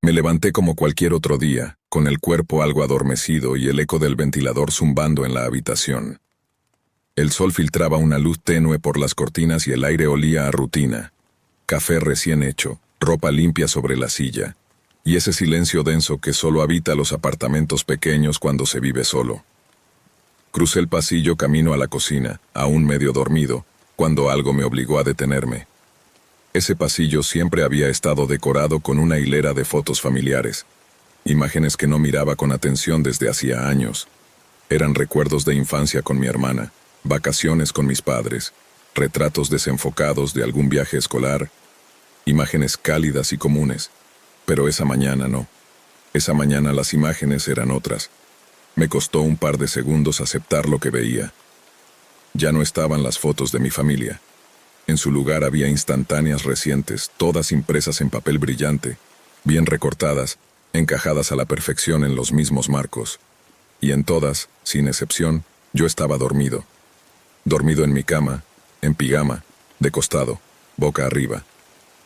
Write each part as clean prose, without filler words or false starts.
Me levanté como cualquier otro día, con el cuerpo algo adormecido y el eco del ventilador zumbando en la habitación. El sol filtraba una luz tenue por las cortinas y el aire olía a rutina. Café recién hecho, ropa limpia sobre la silla, y ese silencio denso que solo habita los apartamentos pequeños cuando se vive solo. Crucé el pasillo camino a la cocina, aún medio dormido, cuando algo me obligó a detenerme. Ese pasillo siempre había estado decorado con una hilera de fotos familiares, imágenes que no miraba con atención desde hacía años. Eran recuerdos de infancia con mi hermana, vacaciones con mis padres, retratos desenfocados de algún viaje escolar, imágenes cálidas y comunes. Pero esa mañana no. Esa mañana las imágenes eran otras. Me costó un par de segundos aceptar lo que veía. Ya no estaban las fotos de mi familia. En su lugar había instantáneas recientes, todas impresas en papel brillante, bien recortadas, encajadas a la perfección en los mismos marcos. Y en todas, sin excepción, yo estaba dormido. Dormido en mi cama, en pijama, de costado, boca arriba.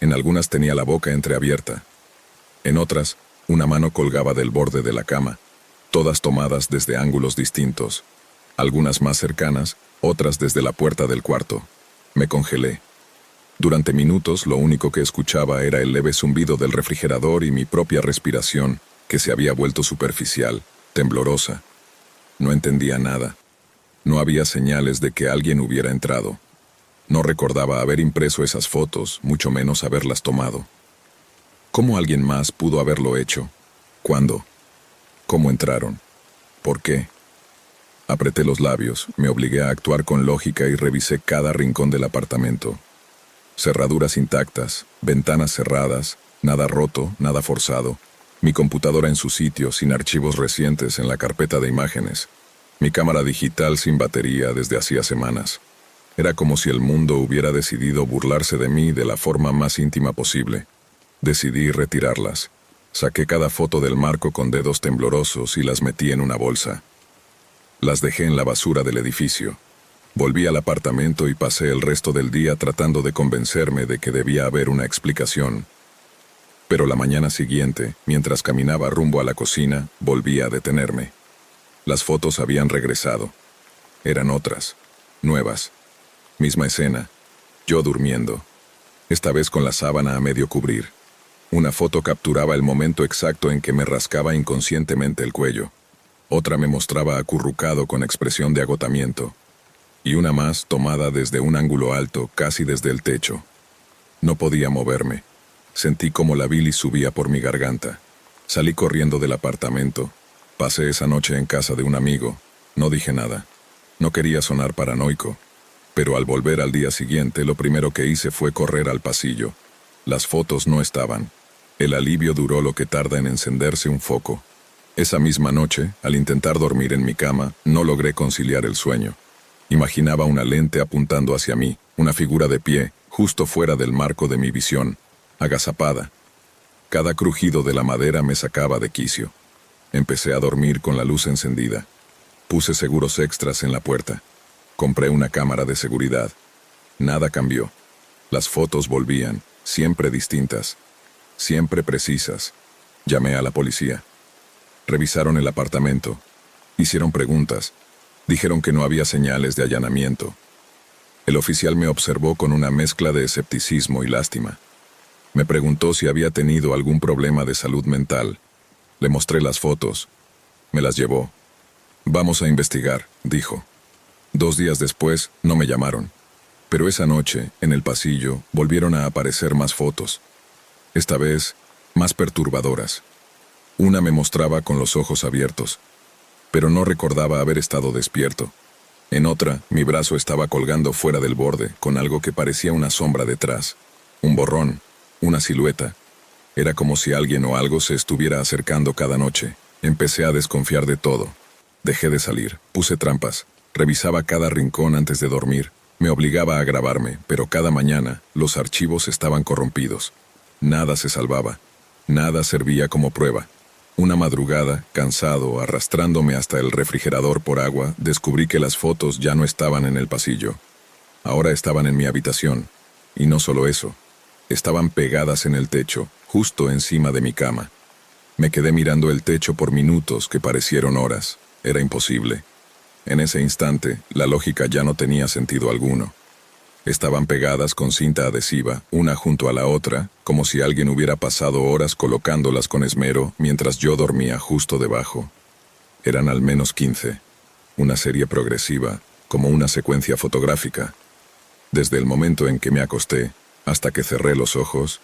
En algunas tenía la boca entreabierta. En otras, una mano colgaba del borde de la cama, todas tomadas desde ángulos distintos. Algunas más cercanas, otras desde la puerta del cuarto. Me congelé. Durante minutos lo único que escuchaba era el leve zumbido del refrigerador y mi propia respiración, que se había vuelto superficial, temblorosa. No entendía nada. No había señales de que alguien hubiera entrado. No recordaba haber impreso esas fotos, mucho menos haberlas tomado. ¿Cómo alguien más pudo haberlo hecho? ¿Cuándo? ¿Cómo entraron? ¿Por qué? Apreté los labios, me obligué a actuar con lógica y revisé cada rincón del apartamento. Cerraduras intactas, ventanas cerradas, nada roto, nada forzado. Mi computadora en su sitio, sin archivos recientes en la carpeta de imágenes. Mi cámara digital sin batería desde hacía semanas. Era como si el mundo hubiera decidido burlarse de mí de la forma más íntima posible. Decidí retirarlas. Saqué cada foto del marco con dedos temblorosos y las metí en una bolsa. Las dejé en la basura del edificio. Volví al apartamento y pasé el resto del día tratando de convencerme de que debía haber una explicación. Pero la mañana siguiente, mientras caminaba rumbo a la cocina, volví a detenerme. Las fotos habían regresado. Eran otras, nuevas. Misma escena, yo durmiendo. Esta vez con la sábana a medio cubrir. Una foto capturaba el momento exacto en que me rascaba inconscientemente el cuello. Otra me mostraba acurrucado con expresión de agotamiento. Y una más tomada desde un ángulo alto, casi desde el techo. No podía moverme. Sentí como la bilis subía por mi garganta. Salí corriendo del apartamento. Pasé esa noche en casa de un amigo. No dije nada. No quería sonar paranoico. Pero al volver al día siguiente, lo primero que hice fue correr al pasillo. Las fotos no estaban. El alivio duró lo que tarda en encenderse un foco. Esa misma noche, al intentar dormir en mi cama, no logré conciliar el sueño. Imaginaba una lente apuntando hacia mí, una figura de pie, justo fuera del marco de mi visión, agazapada. Cada crujido de la madera me sacaba de quicio. Empecé a dormir con la luz encendida. Puse seguros extras en la puerta. Compré una cámara de seguridad. Nada cambió. Las fotos volvían, siempre distintas, siempre precisas. Llamé a la policía. Revisaron el apartamento. Hicieron preguntas. Dijeron que no había señales de allanamiento. El oficial me observó con una mezcla de escepticismo y lástima. Me preguntó si había tenido algún problema de salud mental. Le mostré las fotos. Me las llevó. Vamos a investigar, dijo. 2 días después, no me llamaron. Pero esa noche, en el pasillo, volvieron a aparecer más fotos. Esta vez, más perturbadoras. Una me mostraba con los ojos abiertos, pero no recordaba haber estado despierto. En otra, mi brazo estaba colgando fuera del borde, con algo que parecía una sombra detrás. Un borrón, una silueta. Era como si alguien o algo se estuviera acercando cada noche. Empecé a desconfiar de todo. Dejé de salir, puse trampas, revisaba cada rincón antes de dormir. Me obligaba a grabarme, pero cada mañana los archivos estaban corrompidos. Nada se salvaba. Nada servía como prueba. Una madrugada, cansado, arrastrándome hasta el refrigerador por agua, descubrí que las fotos ya no estaban en el pasillo. Ahora estaban en mi habitación. Y no solo eso. Estaban pegadas en el techo, justo encima de mi cama. Me quedé mirando el techo por minutos que parecieron horas. Era imposible. En ese instante, la lógica ya no tenía sentido alguno. Estaban pegadas con cinta adhesiva, una junto a la otra, como si alguien hubiera pasado horas colocándolas con esmero mientras yo dormía justo debajo. Eran al menos 15. Una serie progresiva, como una secuencia fotográfica. Desde el momento en que me acosté, hasta que cerré los ojos,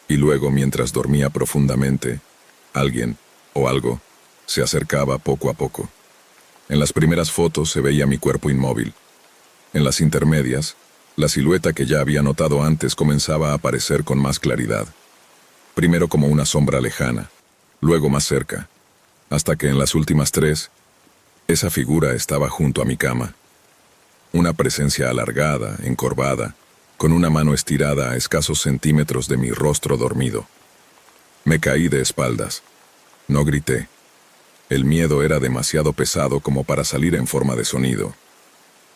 y luego mientras dormía profundamente, alguien, o algo, se acercaba poco a poco. En las primeras fotos se veía mi cuerpo inmóvil. En las intermedias, la silueta que ya había notado antes comenzaba a aparecer con más claridad. Primero como una sombra lejana, luego más cerca, hasta que en las últimas 3, esa figura estaba junto a mi cama. Una presencia alargada, encorvada, con una mano estirada a escasos centímetros de mi rostro dormido. Me caí de espaldas. No grité. El miedo era demasiado pesado como para salir en forma de sonido.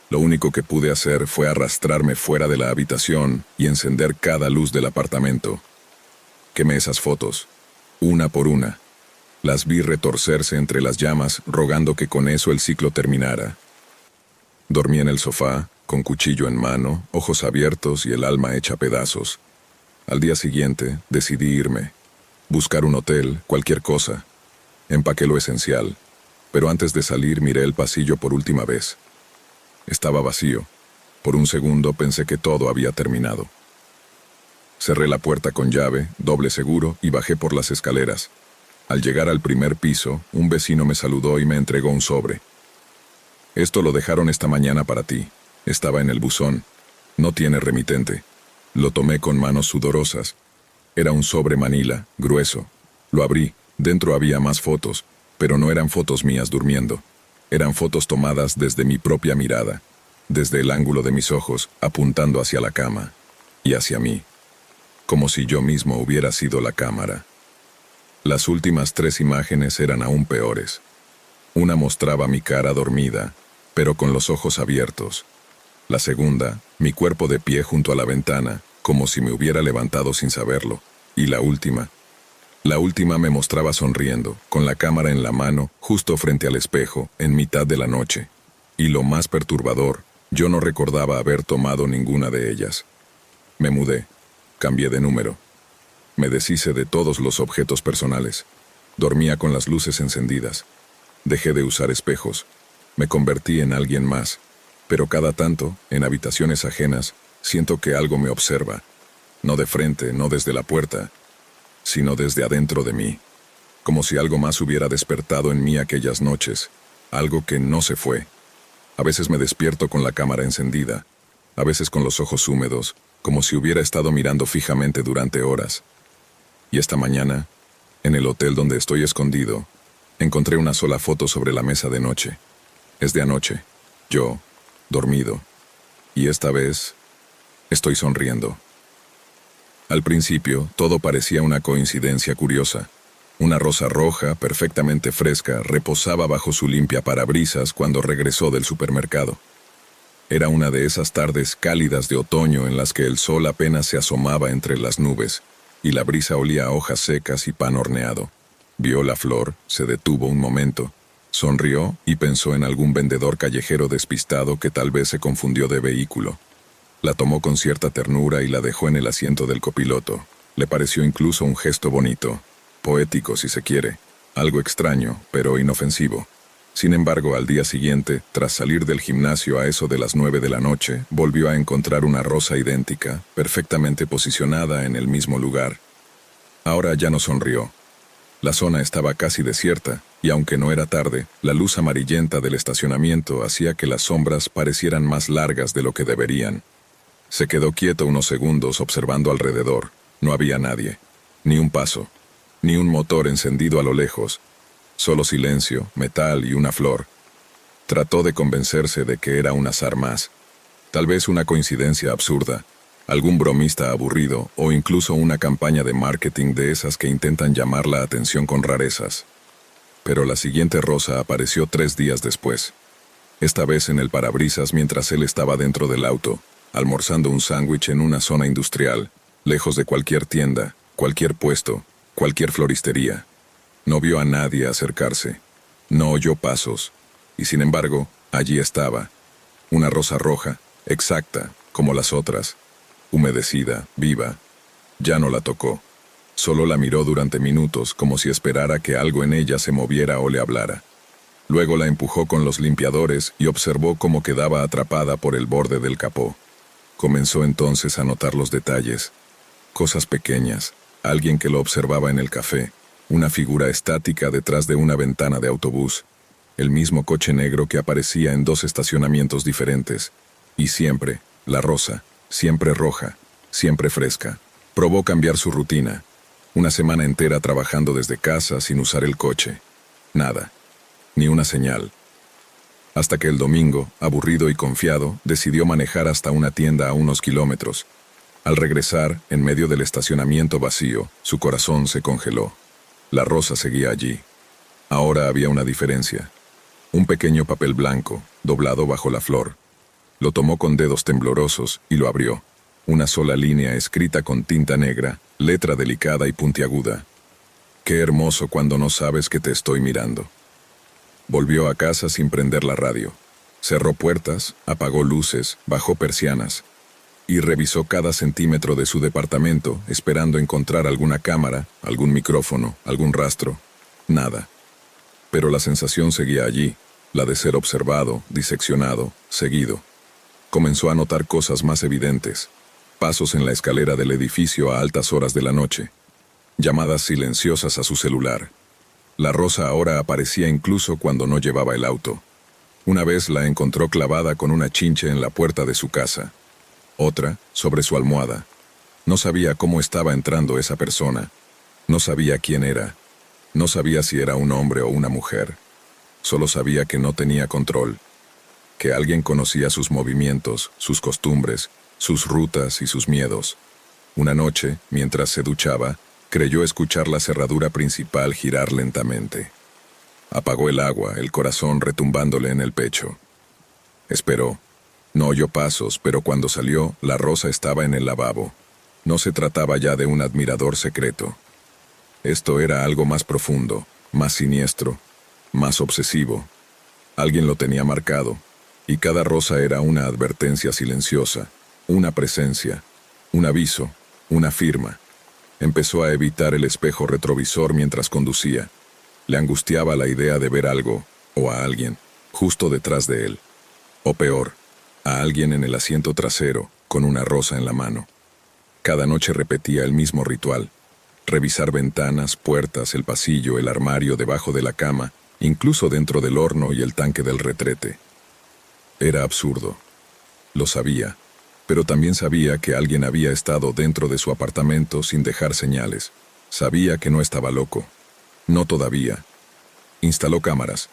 Lo único que pude hacer fue arrastrarme fuera de la habitación y encender cada luz del apartamento. Quemé esas fotos, una por una. Las vi retorcerse entre las llamas, rogando que con eso el ciclo terminara. Dormí en el sofá, con cuchillo en mano, ojos abiertos y el alma hecha pedazos. Al día siguiente, decidí irme. Buscar un hotel, cualquier cosa. Empaqué lo esencial, pero antes de salir miré el pasillo por última vez. Estaba vacío. Por un segundo pensé que todo había terminado. Cerré la puerta con llave, doble seguro, y bajé por las escaleras. Al llegar al primer piso, un vecino me saludó y me entregó un sobre. «Esto lo dejaron esta mañana para ti. Estaba en el buzón. No tiene remitente». Lo tomé con manos sudorosas. Era un sobre manila, grueso. Lo abrí. Dentro había más fotos, pero no eran fotos mías durmiendo. Eran fotos tomadas desde mi propia mirada, desde el ángulo de mis ojos, apuntando hacia la cama, y hacia mí, como si yo mismo hubiera sido la cámara. Las últimas 3 imágenes eran aún peores. Una mostraba mi cara dormida, pero con los ojos abiertos. La segunda, mi cuerpo de pie junto a la ventana, como si me hubiera levantado sin saberlo. Y la última me mostraba sonriendo, con la cámara en la mano, justo frente al espejo, en mitad de la noche. Y lo más perturbador, yo no recordaba haber tomado ninguna de ellas. Me mudé, cambié de número. Me deshice de todos los objetos personales. Dormía con las luces encendidas. Dejé de usar espejos. Me convertí en alguien más. Pero cada tanto, en habitaciones ajenas, siento que algo me observa. No de frente, no desde la puerta, sino desde adentro de mí. Como si algo más hubiera despertado en mí aquellas noches. Algo que no se fue. A veces me despierto con la cámara encendida. A veces con los ojos húmedos, como si hubiera estado mirando fijamente durante horas. Y esta mañana, en el hotel donde estoy escondido, encontré una sola foto sobre la mesa de noche. Es de anoche. Yo, dormido. Y esta vez, estoy sonriendo. Al principio, todo parecía una coincidencia curiosa. Una rosa roja, perfectamente fresca, reposaba bajo su limpia parabrisas cuando regresó del supermercado. Era una de esas tardes cálidas de otoño en las que el sol apenas se asomaba entre las nubes, y la brisa olía a hojas secas y pan horneado. Vio la flor, se detuvo un momento, sonrió y pensó en algún vendedor callejero despistado que tal vez se confundió de vehículo. La tomó con cierta ternura y la dejó en el asiento del copiloto. Le pareció incluso un gesto bonito, poético si se quiere, algo extraño, pero inofensivo. Sin embargo, al día siguiente, tras salir del gimnasio a eso de las 9 de la noche, volvió a encontrar una rosa idéntica, perfectamente posicionada en el mismo lugar. Ahora ya no sonrió. La zona estaba casi desierta, y aunque no era tarde, la luz amarillenta del estacionamiento hacía que las sombras parecieran más largas de lo que deberían. Se quedó quieto unos segundos observando alrededor. No había nadie, ni un paso, ni un motor encendido a lo lejos. Solo silencio, metal y una flor. Trató de convencerse de que era un azar más. Tal vez una coincidencia absurda, algún bromista aburrido o incluso una campaña de marketing de esas que intentan llamar la atención con rarezas. Pero la siguiente rosa apareció 3 días después. Esta vez en el parabrisas mientras él estaba dentro del auto, almorzando un sándwich en una zona industrial, lejos de cualquier tienda, cualquier puesto, cualquier floristería. No vio a nadie acercarse. No oyó pasos. Y sin embargo, allí estaba. Una rosa roja, exacta, como las otras. Humedecida, viva. Ya no la tocó. Solo la miró durante minutos, como si esperara que algo en ella se moviera o le hablara. Luego la empujó con los limpiadores y observó cómo quedaba atrapada por el borde del capó. Comenzó entonces a notar los detalles. Cosas pequeñas, alguien que lo observaba en el café, una figura estática detrás de una ventana de autobús, el mismo coche negro que aparecía en 2 estacionamientos diferentes. Y siempre, la rosa, siempre roja, siempre fresca. Probó cambiar su rutina. Una semana entera trabajando desde casa sin usar el coche. Nada. Ni una señal. Hasta que el domingo, aburrido y confiado, decidió manejar hasta una tienda a unos kilómetros. Al regresar, en medio del estacionamiento vacío, su corazón se congeló. La rosa seguía allí. Ahora había una diferencia. Un pequeño papel blanco, doblado bajo la flor. Lo tomó con dedos temblorosos y lo abrió. Una sola línea escrita con tinta negra, letra delicada y puntiaguda. Qué hermoso cuando no sabes que te estoy mirando. Volvió a casa sin prender la radio. Cerró puertas, apagó luces, bajó persianas y revisó cada centímetro de su departamento, esperando encontrar alguna cámara, algún micrófono, algún rastro. Nada. Pero la sensación seguía allí, la de ser observado, diseccionado, seguido. Comenzó a notar cosas más evidentes. Pasos en la escalera del edificio a altas horas de la noche. Llamadas silenciosas a su celular. La rosa ahora aparecía incluso cuando no llevaba el auto. Una vez la encontró clavada con una chinche en la puerta de su casa. Otra, sobre su almohada. No sabía cómo estaba entrando esa persona. No sabía quién era. No sabía si era un hombre o una mujer. Solo sabía que no tenía control. Que alguien conocía sus movimientos, sus costumbres, sus rutas y sus miedos. Una noche, mientras se duchaba, creyó escuchar la cerradura principal girar lentamente. Apagó el agua, el corazón retumbándole en el pecho. Esperó. No oyó pasos, pero cuando salió, la rosa estaba en el lavabo. No se trataba ya de un admirador secreto. Esto era algo más profundo, más siniestro, más obsesivo. Alguien lo tenía marcado, y cada rosa era una advertencia silenciosa, una presencia, un aviso, una firma. Empezó a evitar el espejo retrovisor mientras conducía. Le angustiaba la idea de ver algo, o a alguien, justo detrás de él. O peor, a alguien en el asiento trasero, con una rosa en la mano. Cada noche repetía el mismo ritual. Revisar ventanas, puertas, el pasillo, el armario debajo de la cama, incluso dentro del horno y el tanque del retrete. Era absurdo. Lo sabía, pero también sabía que alguien había estado dentro de su apartamento sin dejar señales. Sabía que no estaba loco. No todavía. Instaló cámaras.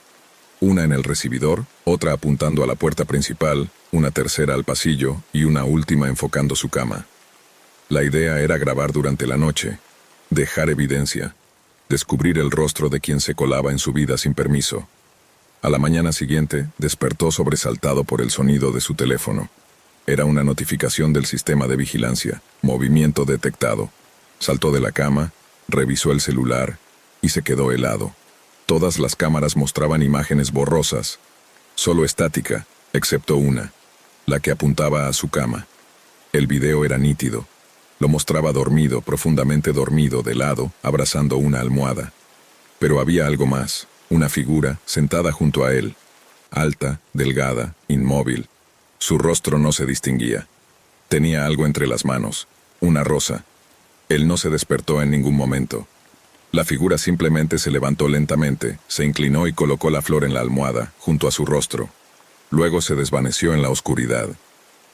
Una en el recibidor, otra apuntando a la puerta principal, una tercera al pasillo y una última enfocando su cama. La idea era grabar durante la noche, dejar evidencia, descubrir el rostro de quien se colaba en su vida sin permiso. A la mañana siguiente, despertó sobresaltado por el sonido de su teléfono. Era una notificación del sistema de vigilancia, movimiento detectado. Saltó de la cama, revisó el celular y se quedó helado. Todas las cámaras mostraban imágenes borrosas, solo estática, excepto una, la que apuntaba a su cama. El video era nítido. Lo mostraba dormido, profundamente dormido, de lado, abrazando una almohada. Pero había algo más, una figura sentada junto a él, alta, delgada, inmóvil. Su rostro no se distinguía. Tenía algo entre las manos, una rosa. Él no se despertó en ningún momento. La figura simplemente se levantó lentamente, se inclinó y colocó la flor en la almohada, junto a su rostro. Luego se desvaneció en la oscuridad.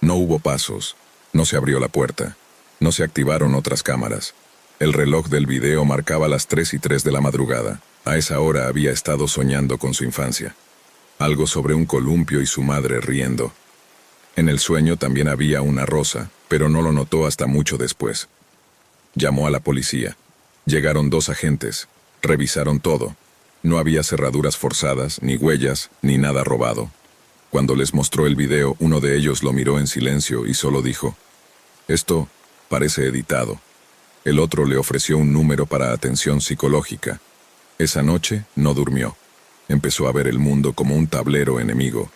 No hubo pasos, no se abrió la puerta. No se activaron otras cámaras. El reloj del video marcaba las 3:03 de la madrugada. A esa hora había estado soñando con su infancia. Algo sobre un columpio y su madre riendo. En el sueño también había una rosa, pero no lo notó hasta mucho después. Llamó a la policía. Llegaron 2 agentes. Revisaron todo. No había cerraduras forzadas, ni huellas, ni nada robado. Cuando les mostró el video, uno de ellos lo miró en silencio y solo dijo: «Esto parece editado». El otro le ofreció un número para atención psicológica. Esa noche no durmió. Empezó a ver el mundo como un tablero enemigo.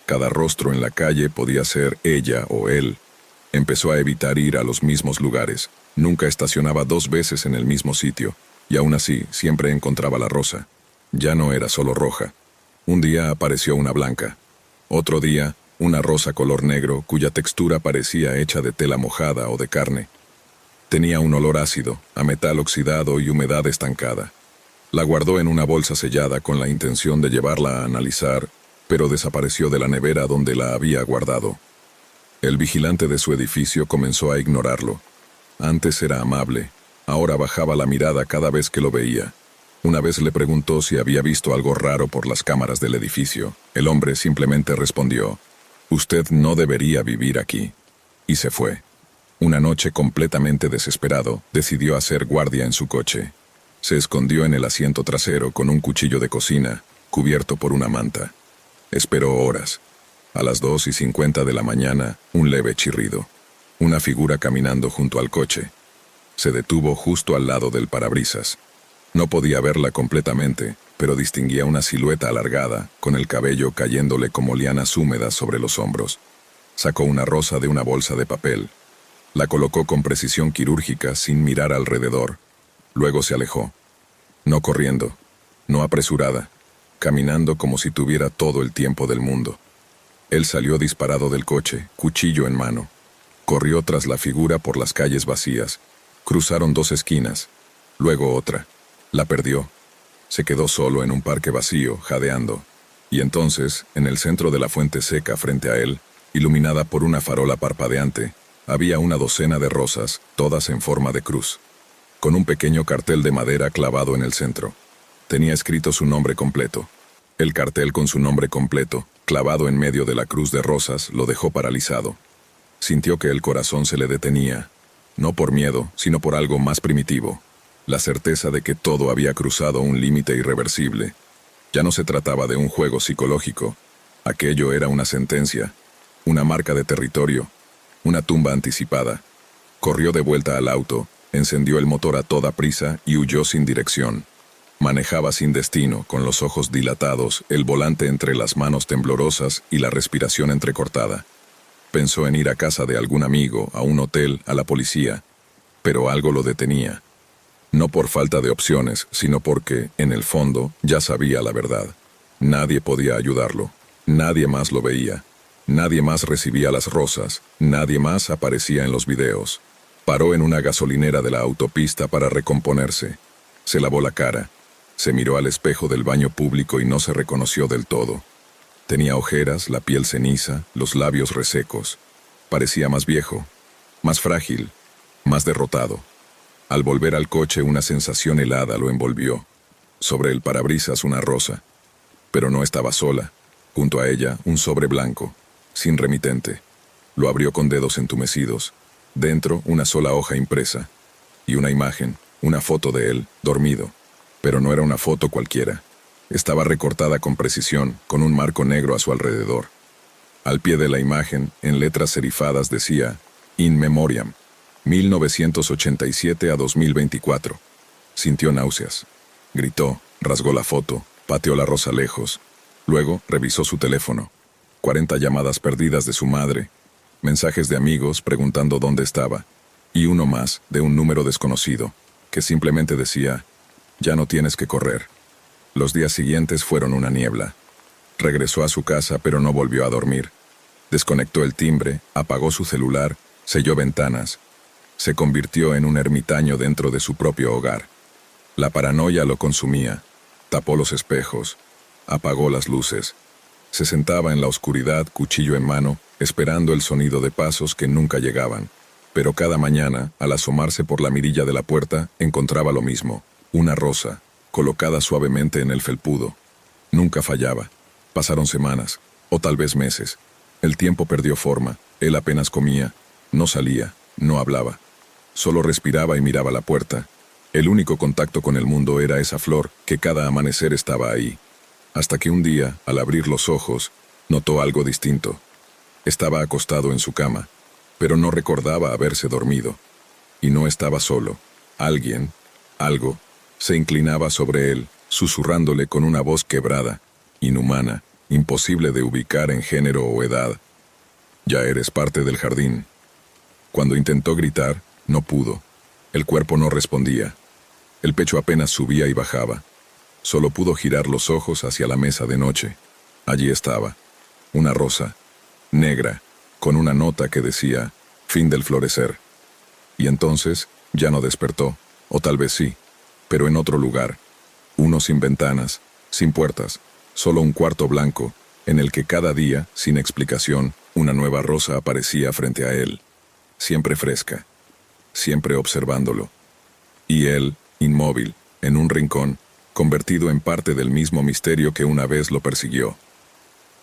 Cada rostro en la calle podía ser ella o él. Empezó a evitar ir a los mismos lugares. Nunca estacionaba 2 veces en el mismo sitio, y aún así siempre encontraba la rosa. Ya no era solo roja. Un día apareció una blanca. Otro día, una rosa color negro cuya textura parecía hecha de tela mojada o de carne. Tenía un olor ácido, a metal oxidado y humedad estancada. La guardó en una bolsa sellada con la intención de llevarla a analizar, pero desapareció de la nevera donde la había guardado. El vigilante de su edificio comenzó a ignorarlo. Antes era amable, ahora bajaba la mirada cada vez que lo veía. Una vez le preguntó si había visto algo raro por las cámaras del edificio. El hombre simplemente respondió: «Usted no debería vivir aquí». Y se fue. Una noche, completamente desesperado, decidió hacer guardia en su coche. Se escondió en el asiento trasero con un cuchillo de cocina, cubierto por una manta. Esperó horas. A las 2:50 de la mañana, un leve chirrido. Una figura caminando junto al coche. Se detuvo justo al lado del parabrisas. No podía verla completamente, pero distinguía una silueta alargada, con el cabello cayéndole como lianas húmedas sobre los hombros. Sacó una rosa de una bolsa de papel. La colocó con precisión quirúrgica sin mirar alrededor. Luego se alejó. No corriendo, no apresurada, caminando como si tuviera todo el tiempo del mundo. Él salió disparado del coche, cuchillo en mano. Corrió tras la figura por las calles vacías. Cruzaron 2 esquinas, luego otra. La perdió. Se quedó solo en un parque vacío, jadeando. Y entonces, en el centro de la fuente seca frente a él, iluminada por una farola parpadeante, había una docena de rosas, todas en forma de cruz, con un pequeño cartel de madera clavado en el centro. Tenía escrito su nombre completo. El cartel con su nombre completo, clavado en medio de la cruz de rosas, lo dejó paralizado. Sintió que el corazón se le detenía, no por miedo, sino por algo más primitivo, la certeza de que todo había cruzado un límite irreversible. Ya no se trataba de un juego psicológico. Aquello era una sentencia, una marca de territorio, una tumba anticipada. Corrió de vuelta al auto, encendió el motor a toda prisa y huyó sin dirección. Manejaba sin destino, con los ojos dilatados, el volante entre las manos temblorosas y la respiración entrecortada. Pensó en ir a casa de algún amigo, a un hotel, a la policía, pero algo lo detenía. No por falta de opciones, sino porque, en el fondo, ya sabía la verdad. Nadie podía ayudarlo. Nadie más lo veía. Nadie más recibía las rosas. Nadie más aparecía en los videos. Paró en una gasolinera de la autopista para recomponerse. Se lavó la cara. Se miró al espejo del baño público y no se reconoció del todo. Tenía ojeras, la piel ceniza, los labios resecos. Parecía más viejo, más frágil, más derrotado. Al volver al coche, una sensación helada lo envolvió. Sobre el parabrisas una rosa. Pero no estaba sola. Junto a ella, un sobre blanco, sin remitente. Lo abrió con dedos entumecidos. Dentro, una sola hoja impresa. Y una imagen, una foto de él, dormido. Pero no era una foto cualquiera. Estaba recortada con precisión, con un marco negro a su alrededor. Al pie de la imagen, en letras serifadas decía: In Memoriam, 1987 a 2024. Sintió náuseas. Gritó, rasgó la foto, pateó la rosa lejos. Luego revisó su teléfono. 40 llamadas perdidas de su madre, mensajes de amigos preguntando dónde estaba, y uno más de un número desconocido, que simplemente decía: ya no tienes que correr. Los días siguientes fueron una niebla. Regresó a su casa, pero no volvió a dormir. Desconectó el timbre, apagó su celular, selló ventanas. Se convirtió en un ermitaño dentro de su propio hogar. La paranoia lo consumía. Tapó los espejos, apagó las luces. Se sentaba en la oscuridad, cuchillo en mano, esperando el sonido de pasos que nunca llegaban. Pero cada mañana, al asomarse por la mirilla de la puerta, encontraba lo mismo: una rosa, colocada suavemente en el felpudo. Nunca fallaba. Pasaron semanas, o tal vez meses. El tiempo perdió forma. Él apenas comía, no salía, no hablaba. Solo respiraba y miraba la puerta. El único contacto con el mundo era esa flor que cada amanecer estaba ahí. Hasta que un día, al abrir los ojos, notó algo distinto. Estaba acostado en su cama, pero no recordaba haberse dormido. Y no estaba solo. Alguien, algo, se inclinaba sobre él, susurrándole con una voz quebrada, inhumana, imposible de ubicar en género o edad. «Ya eres parte del jardín». Cuando intentó gritar, no pudo. El cuerpo no respondía. El pecho apenas subía y bajaba. Solo pudo girar los ojos hacia la mesa de noche. Allí estaba, una rosa, negra, con una nota que decía, «Fin del florecer». Y entonces, ya no despertó, o tal vez sí, pero en otro lugar. Uno sin ventanas, sin puertas, solo un cuarto blanco, en el que cada día, sin explicación, una nueva rosa aparecía frente a él. Siempre fresca, siempre observándolo. Y él, inmóvil, en un rincón, convertido en parte del mismo misterio que una vez lo persiguió.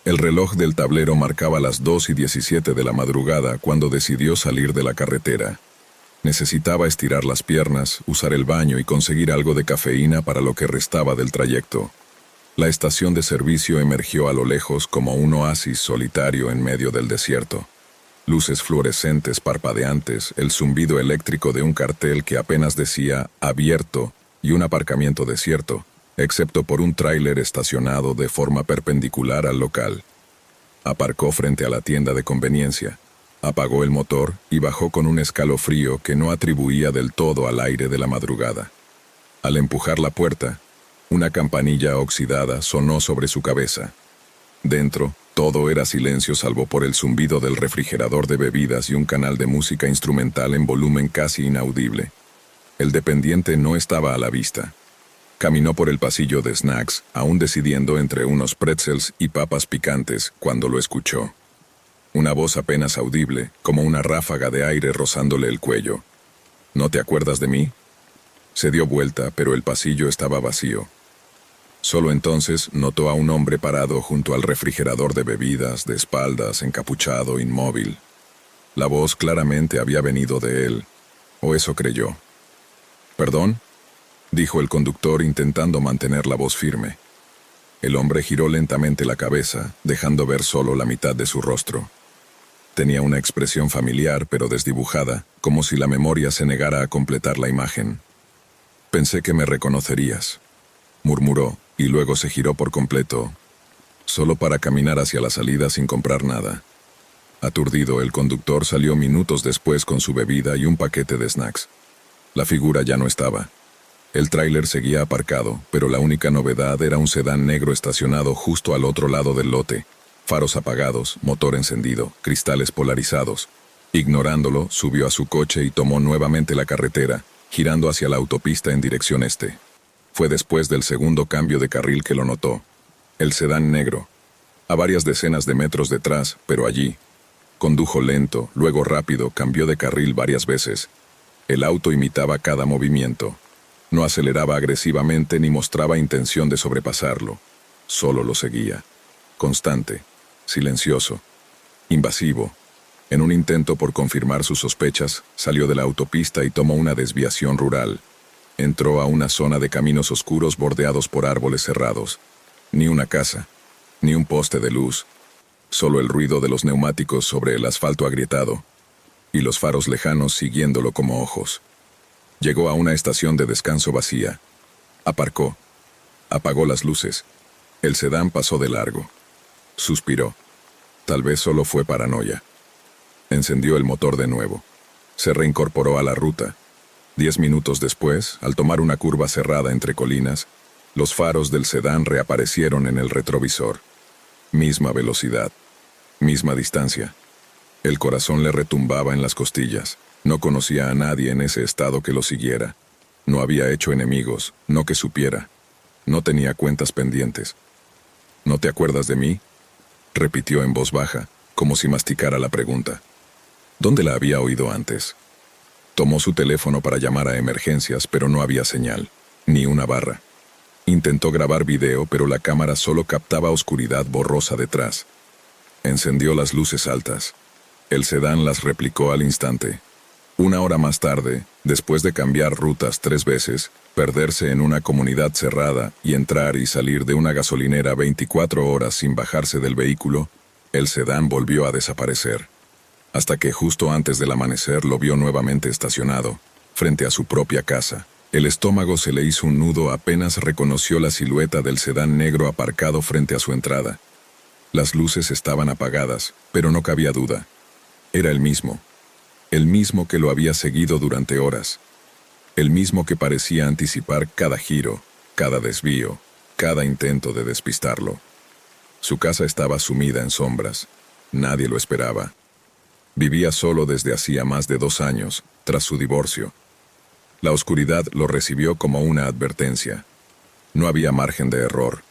El reloj del tablero marcaba las 2:17 de la madrugada cuando decidió salir de la carretera. Necesitaba estirar las piernas, usar el baño y conseguir algo de cafeína para lo que restaba del trayecto. La estación de servicio emergió a lo lejos como un oasis solitario en medio del desierto. Luces fluorescentes parpadeantes, el zumbido eléctrico de un cartel que apenas decía «abierto» y un aparcamiento desierto, excepto por un tráiler estacionado de forma perpendicular al local. Aparcó frente a la tienda de conveniencia, apagó el motor y bajó con un escalofrío que no atribuía del todo al aire de la madrugada. Al empujar la puerta, una campanilla oxidada sonó sobre su cabeza. Dentro, todo era silencio salvo por el zumbido del refrigerador de bebidas y un canal de música instrumental en volumen casi inaudible. El dependiente no estaba a la vista. Caminó por el pasillo de snacks, aún decidiendo entre unos pretzels y papas picantes, cuando lo escuchó. Una voz apenas audible, como una ráfaga de aire rozándole el cuello. «¿No te acuerdas de mí?» Se dio vuelta, pero el pasillo estaba vacío. Solo entonces notó a un hombre parado junto al refrigerador de bebidas, de espaldas, encapuchado, inmóvil. La voz claramente había venido de él, o eso creyó. «¿Perdón?», dijo el conductor intentando mantener la voz firme. El hombre giró lentamente la cabeza, dejando ver solo la mitad de su rostro. Tenía una expresión familiar, pero desdibujada, como si la memoria se negara a completar la imagen. «Pensé que me reconocerías», murmuró, y luego se giró por completo, solo para caminar hacia la salida sin comprar nada. Aturdido, el conductor salió minutos después con su bebida y un paquete de snacks. La figura ya no estaba. El tráiler seguía aparcado, pero la única novedad era un sedán negro estacionado justo al otro lado del lote. Faros apagados, motor encendido, cristales polarizados. Ignorándolo, subió a su coche y tomó nuevamente la carretera, girando hacia la autopista en dirección este. Fue después del segundo cambio de carril que lo notó. El sedán negro. A varias decenas de metros detrás, pero allí. Condujo lento, luego rápido, cambió de carril varias veces. El auto imitaba cada movimiento. No aceleraba agresivamente ni mostraba intención de sobrepasarlo. Solo lo seguía. Constante, silencioso, invasivo. En un intento por confirmar sus sospechas, salió de la autopista y tomó una desviación rural. Entró a una zona de caminos oscuros bordeados por árboles cerrados. Ni una casa, ni un poste de luz. Solo el ruido de los neumáticos sobre el asfalto agrietado. Y los faros lejanos siguiéndolo como ojos. Llegó a una estación de descanso vacía. Aparcó. Apagó las luces. El sedán pasó de largo. Suspiró. Tal vez solo fue paranoia. Encendió el motor de nuevo. Se reincorporó a la ruta. 10 minutos después, al tomar una curva cerrada entre colinas, los faros del sedán reaparecieron en el retrovisor. Misma velocidad. Misma distancia. El corazón le retumbaba en las costillas. No conocía a nadie en ese estado que lo siguiera. No había hecho enemigos, no que supiera. No tenía cuentas pendientes. «¿No te acuerdas de mí?», repitió en voz baja, como si masticara la pregunta. ¿Dónde la había oído antes? Tomó su teléfono para llamar a emergencias, pero no había señal, ni una barra. Intentó grabar video, pero la cámara solo captaba oscuridad borrosa detrás. Encendió las luces altas. El sedán las replicó al instante. 1 hora más tarde, después de cambiar rutas 3 veces, perderse en una comunidad cerrada y entrar y salir de una gasolinera 24 horas sin bajarse del vehículo, el sedán volvió a desaparecer. Hasta que justo antes del amanecer lo vio nuevamente estacionado, frente a su propia casa, El estómago se le hizo un nudo apenas reconoció la silueta del sedán negro aparcado frente a su entrada. Las luces estaban apagadas, pero no cabía duda. Era el mismo que lo había seguido durante horas. El mismo que parecía anticipar cada giro, cada desvío, cada intento de despistarlo. Su casa estaba sumida en sombras. Nadie lo esperaba. Vivía solo desde hacía más de 2 años, tras su divorcio. La oscuridad lo recibió como una advertencia. No había margen de error.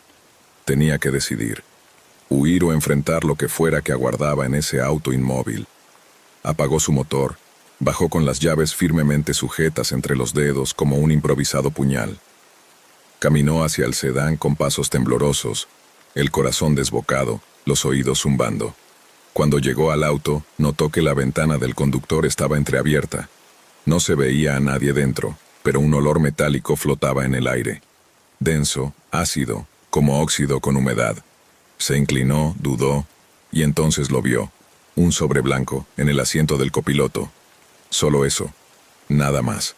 Tenía que decidir. Huir o enfrentar lo que fuera que aguardaba en ese auto inmóvil. Apagó su motor. Bajó con las llaves firmemente sujetas entre los dedos como un improvisado puñal. Caminó hacia el sedán con pasos temblorosos, el corazón desbocado, los oídos zumbando. Cuando llegó al auto, notó que la ventana del conductor estaba entreabierta. No se veía a nadie dentro, pero un olor metálico flotaba en el aire. Denso, ácido, como óxido con humedad. Se inclinó, dudó, y entonces lo vio. Un sobre blanco, en el asiento del copiloto. Solo eso. Nada más.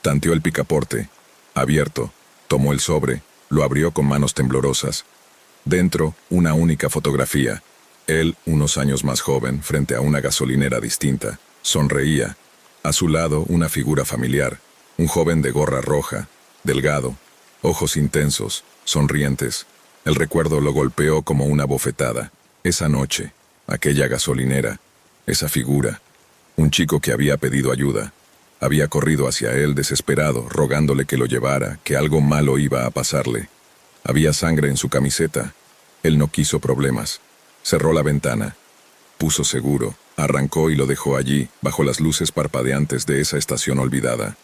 Tanteó el picaporte. Abierto. Tomó el sobre, lo abrió con manos temblorosas. Dentro, una única fotografía. Él, unos años más joven, frente a una gasolinera distinta. Sonreía. A su lado, una figura familiar, un joven de gorra roja, delgado, ojos intensos, sonrientes. El recuerdo lo golpeó como una bofetada. Esa noche, aquella gasolinera, esa figura, un chico que había pedido ayuda. Había corrido hacia él desesperado, rogándole que lo llevara, que algo malo iba a pasarle. Había sangre en su camiseta. Él no quiso problemas. Cerró la ventana. Puso seguro. Arrancó y lo dejó allí, bajo las luces parpadeantes de esa estación olvidada.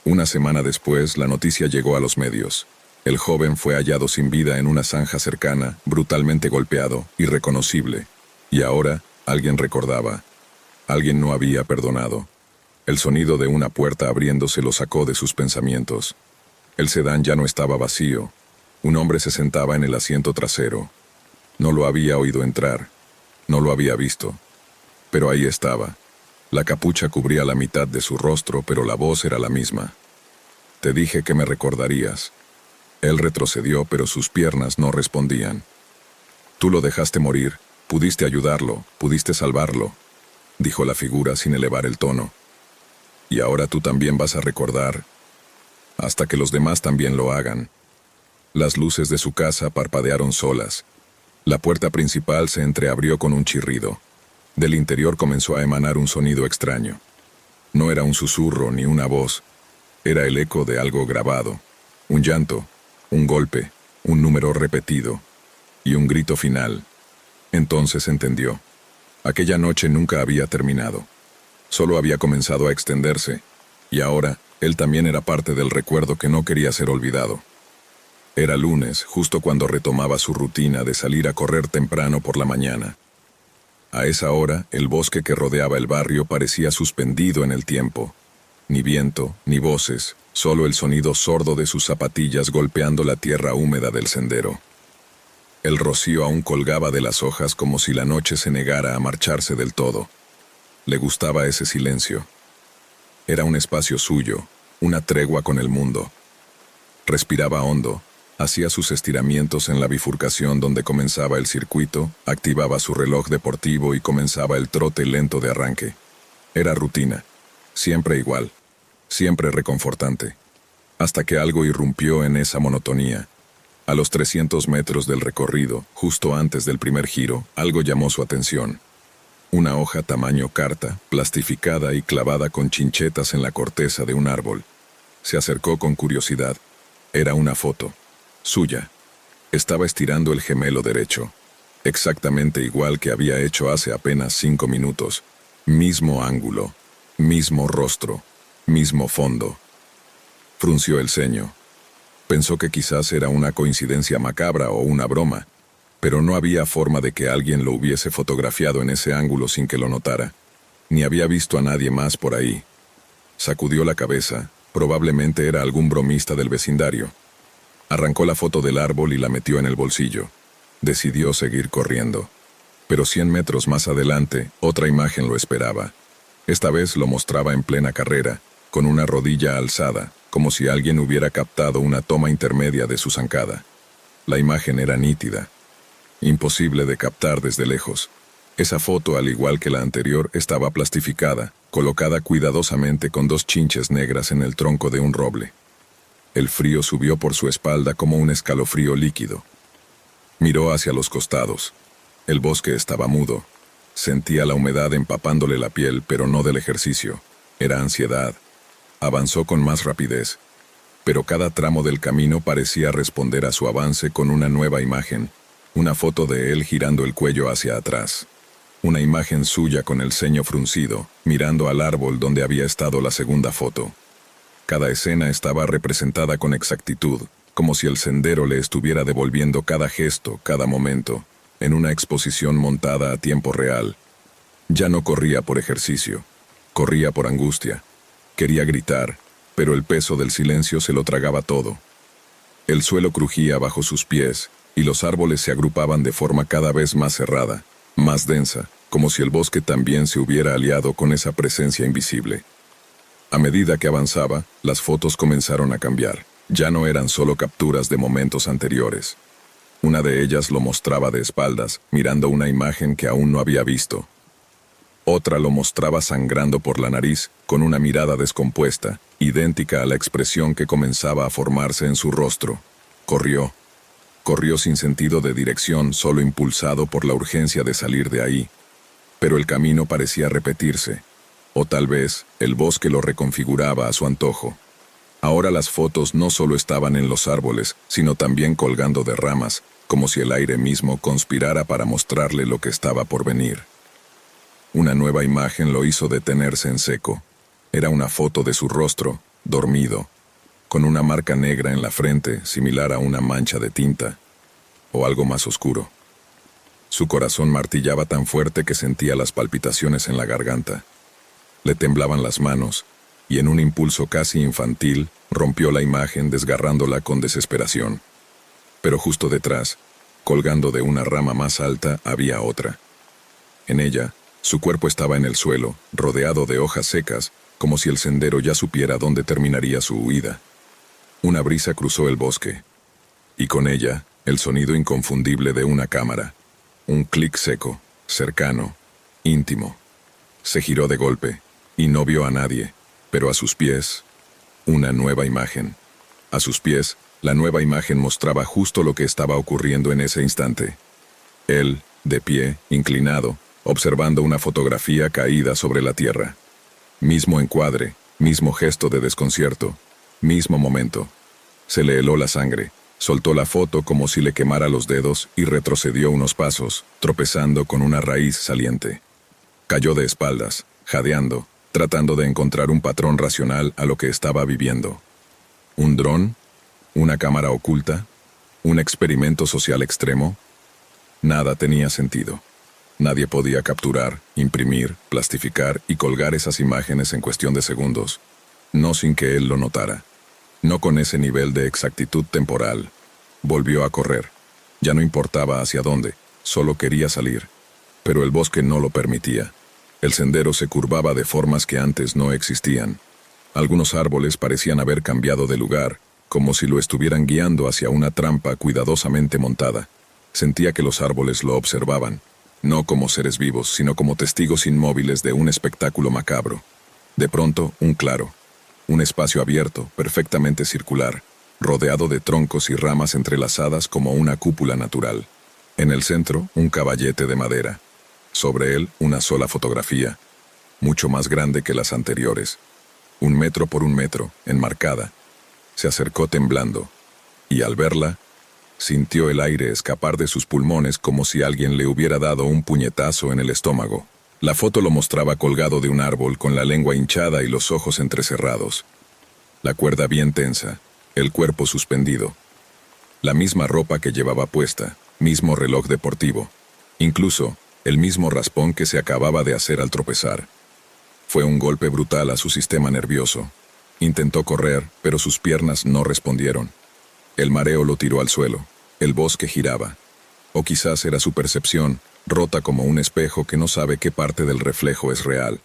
Una semana después, la noticia llegó a los medios. El joven fue hallado sin vida en una zanja cercana, brutalmente golpeado, irreconocible. Y ahora, alguien recordaba. Alguien no había perdonado. El sonido de una puerta abriéndose lo sacó de sus pensamientos. El sedán ya no estaba vacío. Un hombre se sentaba en el asiento trasero. No lo había oído entrar. No lo había visto. Pero ahí estaba. La capucha cubría la mitad de su rostro, pero la voz era la misma. Te dije que me recordarías. Él retrocedió, pero sus piernas no respondían. Tú lo dejaste morir, pudiste ayudarlo, pudiste salvarlo, dijo la figura sin elevar el tono. Y ahora tú también vas a recordar, hasta que los demás también lo hagan. Las luces de su casa parpadearon solas. La puerta principal se entreabrió con un chirrido. Del interior comenzó a emanar un sonido extraño. No era un susurro ni una voz. Era el eco de algo grabado. Un llanto, un golpe, un número repetido y un grito final. Entonces entendió. Aquella noche nunca había terminado. Solo había comenzado a extenderse, y ahora él también era parte del recuerdo que no quería ser olvidado. Era lunes, justo cuando retomaba su rutina de salir a correr temprano por la mañana. A esa hora, el bosque que rodeaba el barrio parecía suspendido en el tiempo. Ni viento, ni voces, solo el sonido sordo de sus zapatillas golpeando la tierra húmeda del sendero. El rocío aún colgaba de las hojas como si la noche se negara a marcharse del todo. Le gustaba ese silencio. Era un espacio suyo, una tregua con el mundo. Respiraba hondo. Hacía sus estiramientos en la bifurcación donde comenzaba el circuito, activaba su reloj deportivo y comenzaba el trote lento de arranque. Era rutina, siempre igual, siempre reconfortante. Hasta que algo irrumpió en esa monotonía. A los 300 metros del recorrido, justo antes del primer giro, algo llamó su atención. Una hoja tamaño carta, plastificada y clavada con chinchetas en la corteza de un árbol. Se acercó con curiosidad. Era una foto. Suya. Estaba estirando el gemelo derecho. Exactamente igual que había hecho hace apenas 5 minutos. Mismo ángulo. Mismo rostro. Mismo fondo. Frunció el ceño. Pensó que quizás era una coincidencia macabra o una broma, pero no había forma de que alguien lo hubiese fotografiado en ese ángulo sin que lo notara. Ni había visto a nadie más por ahí. Sacudió la cabeza. Probablemente era algún bromista del vecindario. Arrancó la foto del árbol y la metió en el bolsillo. Decidió seguir corriendo. Pero 100 metros más adelante, otra imagen lo esperaba. Esta vez lo mostraba en plena carrera, con una rodilla alzada, como si alguien hubiera captado una toma intermedia de su zancada. La imagen era nítida, imposible de captar desde lejos. Esa foto, al igual que la anterior, estaba plastificada, colocada cuidadosamente con 2 chinches negras en el tronco de un roble. El frío subió por su espalda como un escalofrío líquido. Miró hacia los costados. El bosque estaba mudo. Sentía la humedad empapándole la piel, pero no del ejercicio. Era ansiedad. Avanzó con más rapidez, pero cada tramo del camino parecía responder a su avance con una nueva imagen, una foto de él girando el cuello hacia atrás. Una imagen suya con el ceño fruncido, mirando al árbol donde había estado la segunda foto. Cada escena estaba representada con exactitud, como si el sendero le estuviera devolviendo cada gesto, cada momento, en una exposición montada a tiempo real. Ya no corría por ejercicio, corría por angustia. Quería gritar, pero el peso del silencio se lo tragaba todo. El suelo crujía bajo sus pies, y los árboles se agrupaban de forma cada vez más cerrada, más densa, como si el bosque también se hubiera aliado con esa presencia invisible. A medida que avanzaba, las fotos comenzaron a cambiar. Ya no eran solo capturas de momentos anteriores. Una de ellas lo mostraba de espaldas, mirando una imagen que aún no había visto. Otra lo mostraba sangrando por la nariz, con una mirada descompuesta, idéntica a la expresión que comenzaba a formarse en su rostro. Corrió. Corrió sin sentido de dirección, solo impulsado por la urgencia de salir de ahí. Pero el camino parecía repetirse. O tal vez, el bosque lo reconfiguraba a su antojo. Ahora las fotos no solo estaban en los árboles, sino también colgando de ramas, como si el aire mismo conspirara para mostrarle lo que estaba por venir. Una nueva imagen lo hizo detenerse en seco. Era una foto de su rostro, dormido, con una marca negra en la frente, similar a una mancha de tinta, o algo más oscuro. Su corazón martillaba tan fuerte que sentía las palpitaciones en la garganta. Le temblaban las manos, y en un impulso casi infantil, rompió la imagen desgarrándola con desesperación. Pero justo detrás, colgando de una rama más alta, había otra. En ella, su cuerpo estaba en el suelo, rodeado de hojas secas, como si el sendero ya supiera dónde terminaría su huida. Una brisa cruzó el bosque, y con ella, el sonido inconfundible de una cámara. Un clic seco, cercano, íntimo. Se giró de golpe, y no vio a nadie, pero a sus pies, una nueva imagen. A sus pies, la nueva imagen mostraba justo lo que estaba ocurriendo en ese instante. Él, de pie, inclinado, observando una fotografía caída sobre la tierra. Mismo encuadre, mismo gesto de desconcierto, mismo momento. Se le heló la sangre, soltó la foto como si le quemara los dedos y retrocedió unos pasos, tropezando con una raíz saliente. Cayó de espaldas, jadeando, tratando de encontrar un patrón racional a lo que estaba viviendo. ¿Un dron? ¿Una cámara oculta? ¿Un experimento social extremo? Nada tenía sentido. Nadie podía capturar, imprimir, plastificar y colgar esas imágenes en cuestión de segundos. No sin que él lo notara. No con ese nivel de exactitud temporal. Volvió a correr. Ya no importaba hacia dónde, solo quería salir. Pero el bosque no lo permitía. El sendero se curvaba de formas que antes no existían. Algunos árboles parecían haber cambiado de lugar, como si lo estuvieran guiando hacia una trampa cuidadosamente montada. Sentía que los árboles lo observaban, no como seres vivos, sino como testigos inmóviles de un espectáculo macabro. De pronto, un claro. Un espacio abierto, perfectamente circular, rodeado de troncos y ramas entrelazadas como una cúpula natural. En el centro, un caballete de madera. Sobre él, una sola fotografía, mucho más grande que las anteriores. 1 metro por 1 metro, enmarcada. Se acercó temblando, y al verla, sintió el aire escapar de sus pulmones como si alguien le hubiera dado un puñetazo en el estómago. La foto lo mostraba colgado de un árbol con la lengua hinchada y los ojos entrecerrados. La cuerda bien tensa, el cuerpo suspendido. La misma ropa que llevaba puesta, mismo reloj deportivo. Incluso, el mismo raspón que se acababa de hacer al tropezar. Fue un golpe brutal a su sistema nervioso. Intentó correr, pero sus piernas no respondieron. El mareo lo tiró al suelo. El bosque giraba. O quizás era su percepción, rota como un espejo que no sabe qué parte del reflejo es real.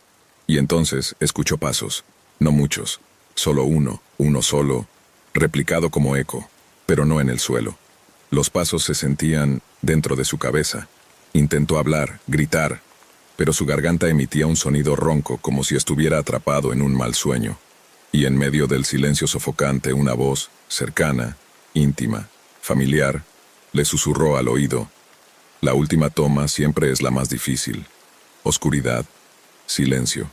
Y entonces escuchó pasos. No muchos. Solo uno solo, replicado como eco, pero no en el suelo. Los pasos se sentían dentro de su cabeza. Intentó hablar, gritar, pero su garganta emitía un sonido ronco como si estuviera atrapado en un mal sueño. Y en medio del silencio sofocante una voz, cercana, íntima, familiar, le susurró al oído. La última toma siempre es la más difícil. Oscuridad, silencio.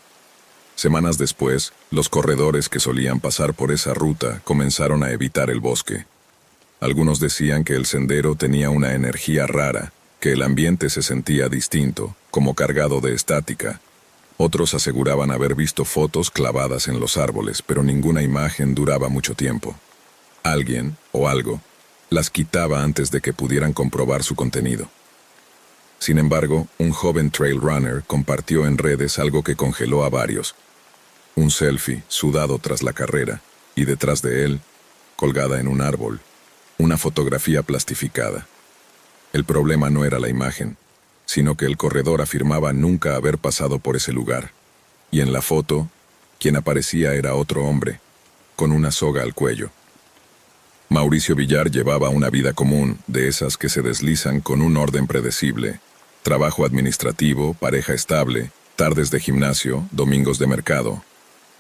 Semanas después, los corredores que solían pasar por esa ruta comenzaron a evitar el bosque. Algunos decían que el sendero tenía una energía rara, que el ambiente se sentía distinto, como cargado de estática. Otros aseguraban haber visto fotos clavadas en los árboles, pero ninguna imagen duraba mucho tiempo. Alguien, o algo, las quitaba antes de que pudieran comprobar su contenido. Sin embargo, un joven trail runner compartió en redes algo que congeló a varios. Un selfie, sudado tras la carrera, y detrás de él, colgada en un árbol, una fotografía plastificada. El problema no era la imagen, sino que el corredor afirmaba nunca haber pasado por ese lugar. Y en la foto, quien aparecía era otro hombre, con una soga al cuello. Mauricio Villar llevaba una vida común, de esas que se deslizan con un orden predecible. Trabajo administrativo, pareja estable, tardes de gimnasio, domingos de mercado.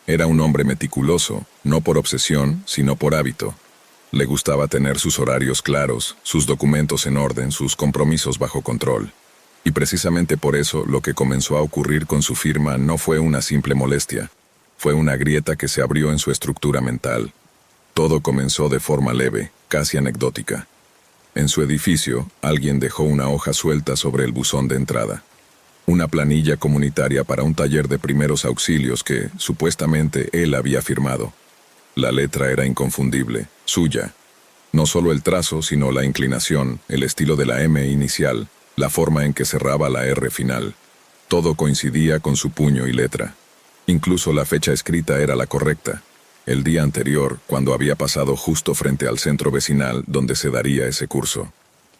Era un hombre meticuloso, no por obsesión, sino por hábito. Le gustaba tener sus horarios claros, sus documentos en orden, sus compromisos bajo control. Y precisamente por eso lo que comenzó a ocurrir con su firma no fue una simple molestia. Fue una grieta que se abrió en su estructura mental. Todo comenzó de forma leve, casi anecdótica. En su edificio, alguien dejó una hoja suelta sobre el buzón de entrada. Una planilla comunitaria para un taller de primeros auxilios que, supuestamente, él había firmado. La letra era inconfundible, suya. No solo el trazo, sino la inclinación, el estilo de la M inicial, la forma en que cerraba la R final. Todo coincidía con su puño y letra. Incluso la fecha escrita era la correcta. El día anterior, cuando había pasado justo frente al centro vecinal donde se daría ese curso.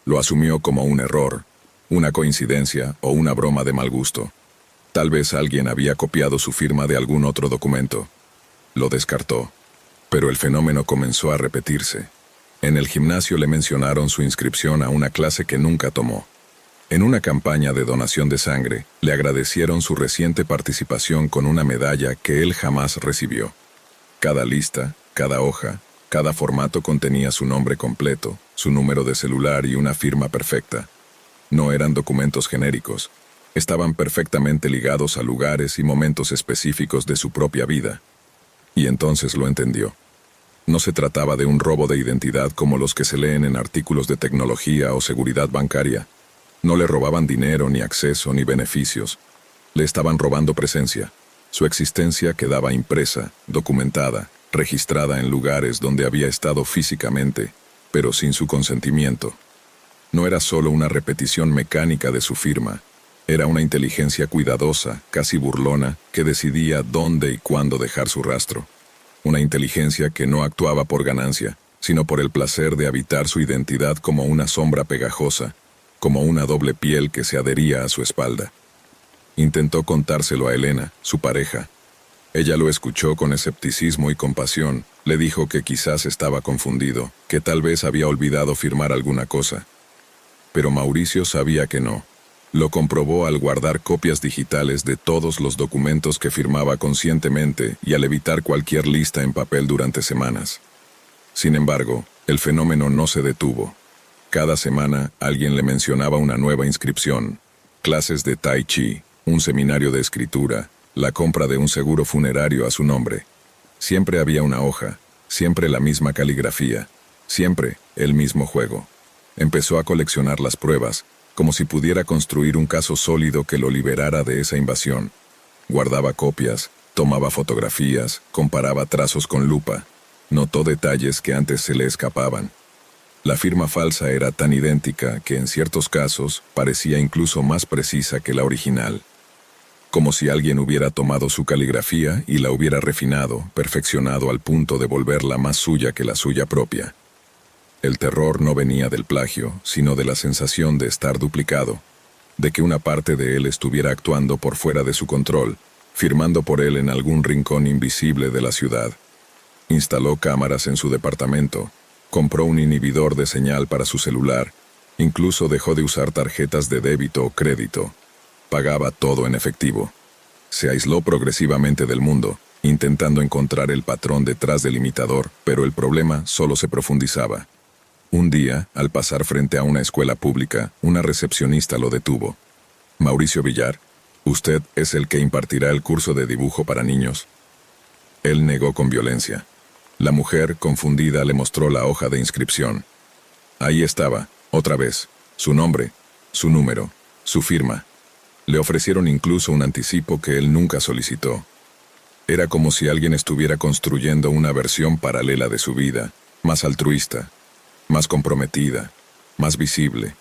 Lo asumió como un error, una coincidencia o una broma de mal gusto. Tal vez alguien había copiado su firma de algún otro documento. Lo descartó. Pero el fenómeno comenzó a repetirse. En el gimnasio le mencionaron su inscripción a una clase que nunca tomó. En una campaña de donación de sangre, le agradecieron su reciente participación con una medalla que él jamás recibió. Cada lista, cada hoja, cada formato contenía su nombre completo, su número de celular y una firma perfecta. No eran documentos genéricos. Estaban perfectamente ligados a lugares y momentos específicos de su propia vida. Y entonces lo entendió. No se trataba de un robo de identidad como los que se leen en artículos de tecnología o seguridad bancaria. No le robaban dinero, ni acceso, ni beneficios. Le estaban robando presencia. Su existencia quedaba impresa, documentada, registrada en lugares donde había estado físicamente, pero sin su consentimiento. No era solo una repetición mecánica de su firma. Era una inteligencia cuidadosa, casi burlona, que decidía dónde y cuándo dejar su rastro. Una inteligencia que no actuaba por ganancia, sino por el placer de habitar su identidad como una sombra pegajosa, como una doble piel que se adhería a su espalda. Intentó contárselo a Elena, su pareja. Ella lo escuchó con escepticismo y compasión. Le dijo que quizás estaba confundido, que tal vez había olvidado firmar alguna cosa. Pero Mauricio sabía que no. Lo comprobó al guardar copias digitales de todos los documentos que firmaba conscientemente y al evitar cualquier lista en papel durante semanas. Sin embargo, el fenómeno no se detuvo. Cada semana alguien le mencionaba una nueva inscripción, clases de tai chi, un seminario de escritura, la compra de un seguro funerario a su nombre. Siempre había una hoja, siempre la misma caligrafía, siempre el mismo juego. Empezó a coleccionar las pruebas, como si pudiera construir un caso sólido que lo liberara de esa invasión. Guardaba copias, tomaba fotografías, comparaba trazos con lupa, notó detalles que antes se le escapaban. La firma falsa era tan idéntica que en ciertos casos parecía incluso más precisa que la original. Como si alguien hubiera tomado su caligrafía y la hubiera refinado, perfeccionado al punto de volverla más suya que la suya propia. El terror no venía del plagio, sino de la sensación de estar duplicado, de que una parte de él estuviera actuando por fuera de su control, firmando por él en algún rincón invisible de la ciudad. Instaló cámaras en su departamento, compró un inhibidor de señal para su celular, incluso dejó de usar tarjetas de débito o crédito. Pagaba todo en efectivo. Se aisló progresivamente del mundo, intentando encontrar el patrón detrás del imitador, pero el problema solo se profundizaba. Un día, al pasar frente a una escuela pública, una recepcionista lo detuvo. «Mauricio Villar, ¿usted es el que impartirá el curso de dibujo para niños?». Él negó con violencia. La mujer, confundida, le mostró la hoja de inscripción. Ahí estaba, otra vez, su nombre, su número, su firma. Le ofrecieron incluso un anticipo que él nunca solicitó. Era como si alguien estuviera construyendo una versión paralela de su vida, más altruista, más comprometida, más visible.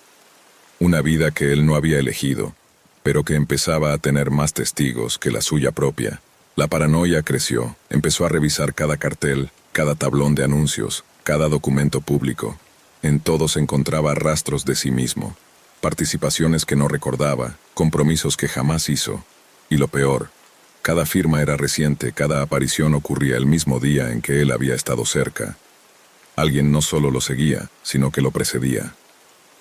Una vida que él no había elegido, pero que empezaba a tener más testigos que la suya propia. La paranoia creció, empezó a revisar cada cartel, cada tablón de anuncios, cada documento público. En todo se encontraba rastros de sí mismo, participaciones que no recordaba, compromisos que jamás hizo. Y lo peor, cada firma era reciente, cada aparición ocurría el mismo día en que él había estado cerca. Alguien no solo lo seguía, sino que lo precedía.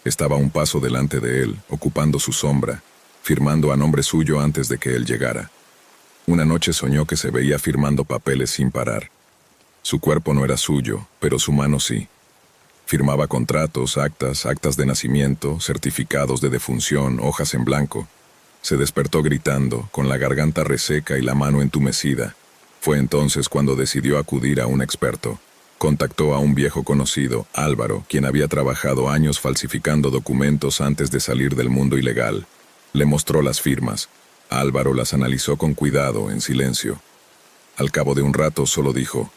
Estaba a un paso delante de él, ocupando su sombra, firmando a nombre suyo antes de que él llegara. Una noche soñó que se veía firmando papeles sin parar. Su cuerpo no era suyo, pero su mano sí. Firmaba contratos, actas de nacimiento, certificados de defunción, hojas en blanco. Se despertó gritando, con la garganta reseca y la mano entumecida. Fue entonces cuando decidió acudir a un experto. Contactó a un viejo conocido, Álvaro, quien había trabajado años falsificando documentos antes de salir del mundo ilegal. Le mostró las firmas. Álvaro las analizó con cuidado, en silencio. Al cabo de un rato solo dijo: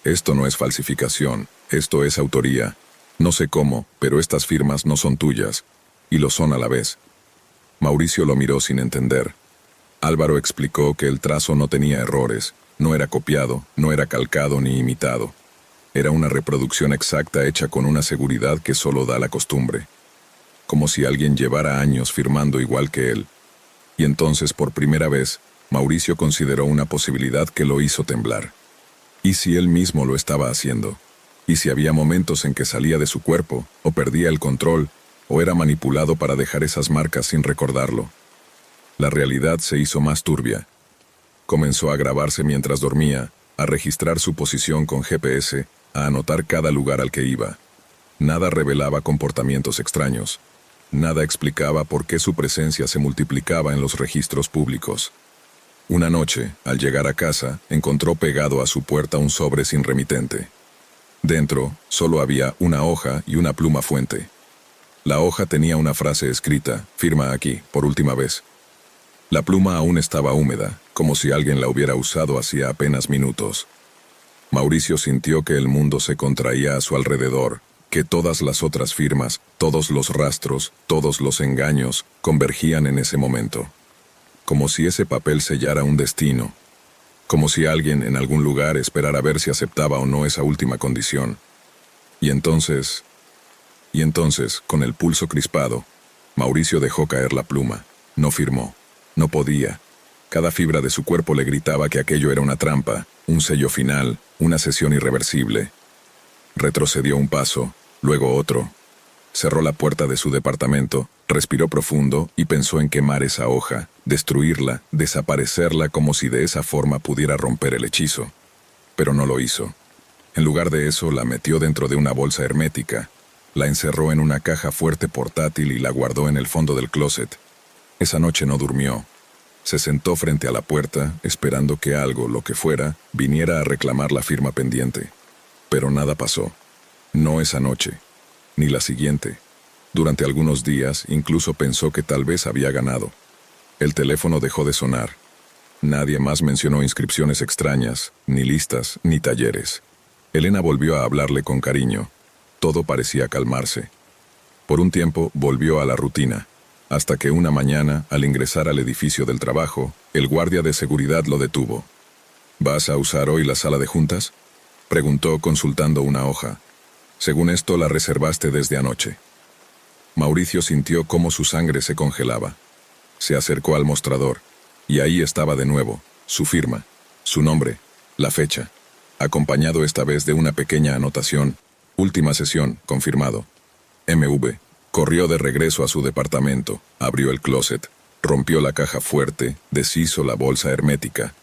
«Esto no es falsificación, esto es autoría. No sé cómo, pero estas firmas no son tuyas, y lo son a la vez». Mauricio lo miró sin entender. Álvaro explicó que el trazo no tenía errores, no era copiado, no era calcado ni imitado. Era una reproducción exacta hecha con una seguridad que solo da la costumbre. Como si alguien llevara años firmando igual que él. Y entonces, por primera vez, Mauricio consideró una posibilidad que lo hizo temblar. ¿Y si él mismo lo estaba haciendo? ¿Y si había momentos en que salía de su cuerpo, o perdía el control, o era manipulado para dejar esas marcas sin recordarlo? La realidad se hizo más turbia. Comenzó a grabarse mientras dormía, a registrar su posición con GPS, a anotar cada lugar al que iba. Nada revelaba comportamientos extraños. Nada explicaba por qué su presencia se multiplicaba en los registros públicos. Una noche, al llegar a casa, encontró pegado a su puerta un sobre sin remitente. Dentro, solo había una hoja y una pluma fuente. La hoja tenía una frase escrita: «Firma aquí, por última vez». La pluma aún estaba húmeda, como si alguien la hubiera usado hacía apenas minutos. Mauricio sintió que el mundo se contraía a su alrededor, que todas las otras firmas, todos los rastros, todos los engaños, convergían en ese momento. Como si ese papel sellara un destino. Como si alguien en algún lugar esperara ver si aceptaba o no esa última condición. Y entonces, con el pulso crispado, Mauricio dejó caer la pluma. No firmó. No podía. Cada fibra de su cuerpo le gritaba que aquello era una trampa, un sello final, una sesión irreversible. Retrocedió un paso, luego otro. Cerró la puerta de su departamento, respiró profundo y pensó en quemar esa hoja, destruirla, desaparecerla como si de esa forma pudiera romper el hechizo. Pero no lo hizo. En lugar de eso, la metió dentro de una bolsa hermética, la encerró en una caja fuerte portátil y la guardó en el fondo del closet. Esa noche no durmió. Se sentó frente a la puerta, esperando que algo, lo que fuera, viniera a reclamar la firma pendiente. Pero nada pasó. No esa noche, ni la siguiente. Durante algunos días, incluso pensó que tal vez había ganado. El teléfono dejó de sonar. Nadie más mencionó inscripciones extrañas, ni listas, ni talleres. Elena volvió a hablarle con cariño. Todo parecía calmarse. Por un tiempo, volvió a la rutina. Hasta que una mañana, al ingresar al edificio del trabajo, el guardia de seguridad lo detuvo. «¿Vas a usar hoy la sala de juntas?», preguntó consultando una hoja. «Según esto, la reservaste desde anoche». Mauricio sintió cómo su sangre se congelaba. Se acercó al mostrador, y ahí estaba de nuevo, su firma, su nombre, la fecha. acompañado esta vez de una pequeña anotación: última sesión, confirmado. MV. Corrió de regreso a su departamento, abrió el closet, rompió la caja fuerte, deshizo la bolsa hermética.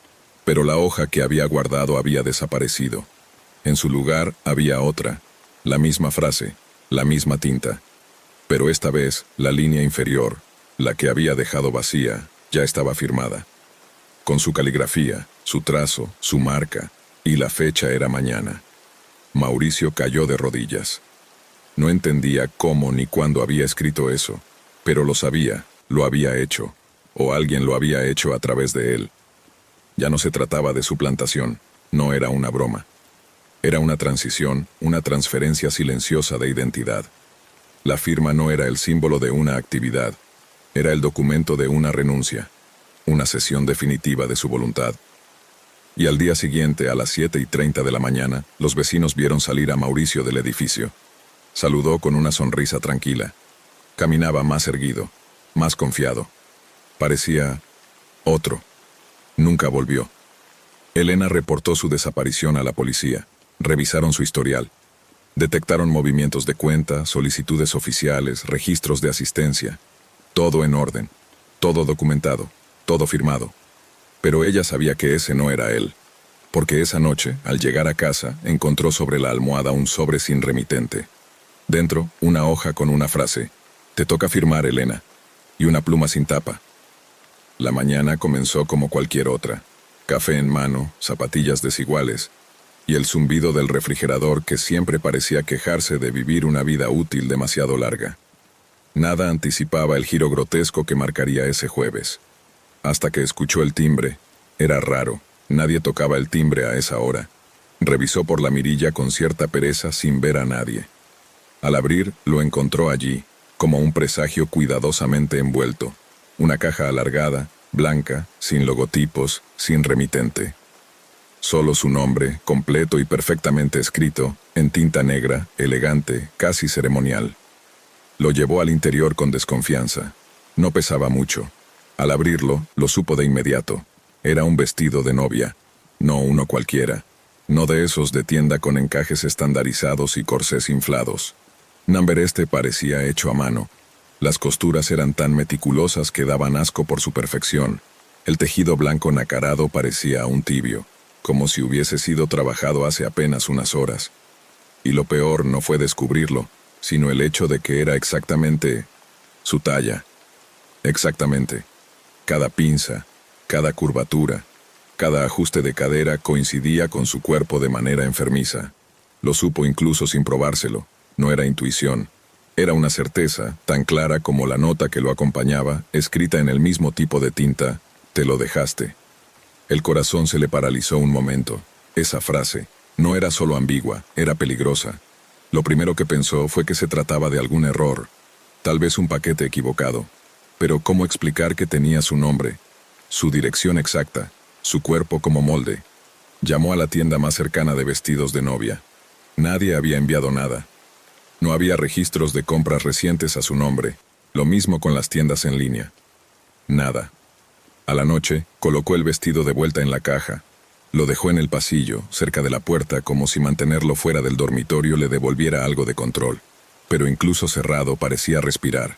Pero la hoja que había guardado había desaparecido. En su lugar había otra, la misma frase, la misma tinta. Pero esta vez, la línea inferior, la que había dejado vacía, ya estaba firmada. Con su caligrafía, su trazo, su marca, y la fecha era mañana. Mauricio cayó de rodillas. No entendía cómo ni cuándo había escrito eso, pero lo sabía, lo había hecho, o alguien lo había hecho a través de él. Ya no se trataba de suplantación, no era una broma. Era una transición, una transferencia silenciosa de identidad. La firma no era el símbolo de una actividad, era el documento de una renuncia, una cesión definitiva de su voluntad. Y al día siguiente, a las 7:30 de la mañana, los vecinos vieron salir a Mauricio del edificio. Saludó con una sonrisa tranquila. Caminaba más erguido, más confiado. Parecía otro. Nunca volvió. Elena reportó su desaparición a la policía. Revisaron su historial. Detectaron movimientos de cuenta, solicitudes oficiales, registros de asistencia. Todo en orden, todo documentado, todo firmado. Pero ella sabía que ese no era él, porque esa noche, al llegar a casa, encontró sobre la almohada un sobre sin remitente. Dentro, una hoja con una frase: «Te toca firmar, Elena», y una pluma sin tapa. La mañana comenzó como cualquier otra. Café en mano, zapatillas desiguales, y el zumbido del refrigerador que siempre parecía quejarse de vivir una vida útil demasiado larga. Nada anticipaba el giro grotesco que marcaría ese jueves. Hasta que escuchó el timbre. Era raro, nadie tocaba el timbre a esa hora. Revisó por la mirilla con cierta pereza sin ver a nadie. Al abrir, lo encontró allí, como un presagio cuidadosamente envuelto. Una caja alargada, blanca, sin logotipos, sin remitente. Solo su nombre, completo y perfectamente escrito, en tinta negra, elegante, casi ceremonial. Lo llevó al interior con desconfianza. No pesaba mucho. Al abrirlo, lo supo de inmediato. Era un vestido de novia. No uno cualquiera. No de esos de tienda con encajes estandarizados y corsés inflados. Este parecía hecho a mano. Las costuras eran tan meticulosas que daban asco por su perfección. El tejido blanco nacarado parecía aún tibio, como si hubiese sido trabajado hace apenas unas horas. Y lo peor no fue descubrirlo, sino el hecho de que era exactamente su talla. Exactamente. Cada pinza, cada curvatura, cada ajuste de cadera coincidía con su cuerpo de manera enfermiza. Lo supo incluso sin probárselo. No era intuición. Era una certeza, tan clara como la nota que lo acompañaba, escrita en el mismo tipo de tinta: «Te lo dejaste». El corazón se le paralizó un momento. Esa frase no era solo ambigua, era peligrosa. Lo primero que pensó fue que se trataba de algún error, tal vez un paquete equivocado. Pero ¿cómo explicar que tenía su nombre, su dirección exacta, su cuerpo como molde? Llamó a la tienda más cercana de vestidos de novia. Nadie había enviado nada. No había registros de compras recientes a su nombre, lo mismo con las tiendas en línea. Nada. A la noche, colocó el vestido de vuelta en la caja. Lo dejó en el pasillo, cerca de la puerta, como si mantenerlo fuera del dormitorio le devolviera algo de control. Pero incluso cerrado parecía respirar,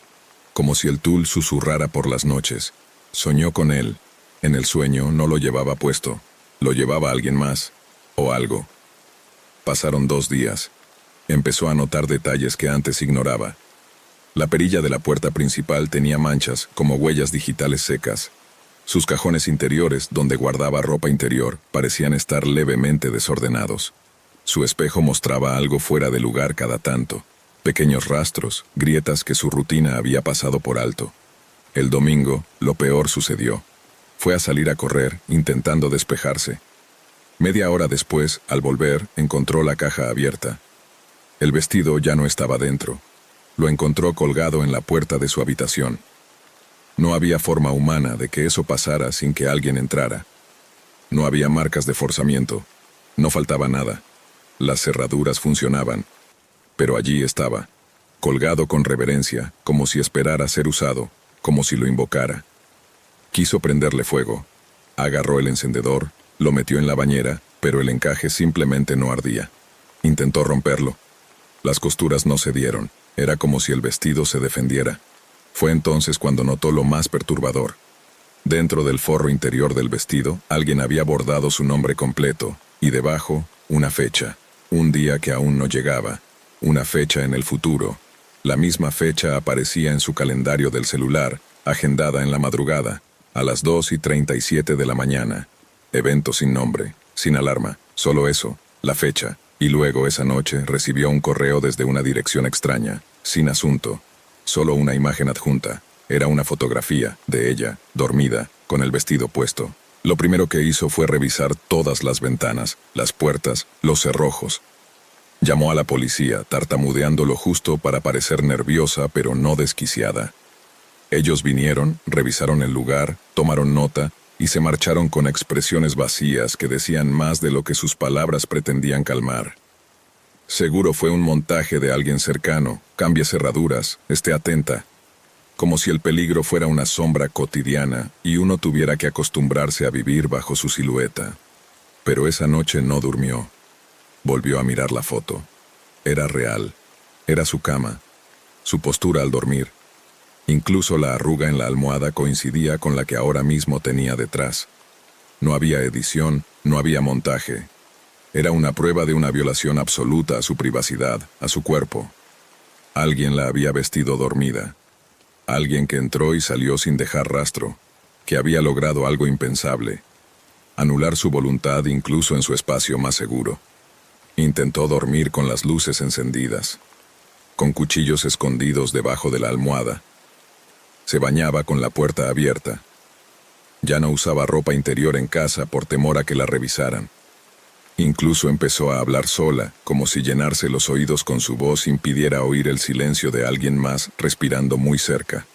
como si el tul susurrara por las noches. Soñó con él. En el sueño no lo llevaba puesto, lo llevaba alguien más, o algo. Pasaron 2 días. Empezó a notar detalles que antes ignoraba. La perilla de la puerta principal tenía manchas, como huellas digitales secas. Sus cajones interiores, donde guardaba ropa interior, parecían estar levemente desordenados. Su espejo mostraba algo fuera de lugar cada tanto. Pequeños rastros, grietas que su rutina había pasado por alto. El domingo, lo peor sucedió. Fue a salir a correr, intentando despejarse. Media hora después, al volver, encontró la caja abierta. El vestido ya no estaba dentro. Lo encontró colgado en la puerta de su habitación. No había forma humana de que eso pasara sin que alguien entrara. No había marcas de forzamiento. No faltaba nada. Las cerraduras funcionaban. Pero allí estaba, colgado con reverencia, como si esperara ser usado, como si lo invocara. Quiso prenderle fuego. Agarró el encendedor, lo metió en la bañera, pero el encaje simplemente no ardía. Intentó romperlo. Las costuras no cedieron. Era como si el vestido se defendiera. Fue entonces cuando notó lo más perturbador. Dentro del forro interior del vestido, alguien había bordado su nombre completo, y debajo, una fecha. Un día que aún no llegaba. Una fecha en el futuro. La misma fecha aparecía en su calendario del celular, agendada en la madrugada, a las 2:37 de la mañana. Evento sin nombre, sin alarma, solo eso, la fecha. Y luego esa noche recibió un correo desde una dirección extraña, sin asunto. Solo una imagen adjunta. Era una fotografía de ella, dormida, con el vestido puesto. Lo primero que hizo fue revisar todas las ventanas, las puertas, los cerrojos. Llamó a la policía, tartamudeando lo justo para parecer nerviosa pero no desquiciada. Ellos vinieron, revisaron el lugar, tomaron nota y se marcharon con expresiones vacías que decían más de lo que sus palabras pretendían calmar. Seguro fue un montaje de alguien cercano, cambie cerraduras, esté atenta. Como si el peligro fuera una sombra cotidiana y uno tuviera que acostumbrarse a vivir bajo su silueta. Pero esa noche no durmió. Volvió a mirar la foto. Era real. Era su cama. Su postura al dormir. Incluso la arruga en la almohada coincidía con la que ahora mismo tenía detrás. No había edición, no había montaje. Era una prueba de una violación absoluta a su privacidad, a su cuerpo. Alguien la había vestido dormida. Alguien que entró y salió sin dejar rastro, que había logrado algo impensable. Anular su voluntad incluso en su espacio más seguro. Intentó dormir con las luces encendidas, con cuchillos escondidos debajo de la almohada. Se bañaba con la puerta abierta. Ya no usaba ropa interior en casa por temor a que la revisaran. Incluso empezó a hablar sola, como si llenarse los oídos con su voz impidiera oír el silencio de alguien más respirando muy cerca.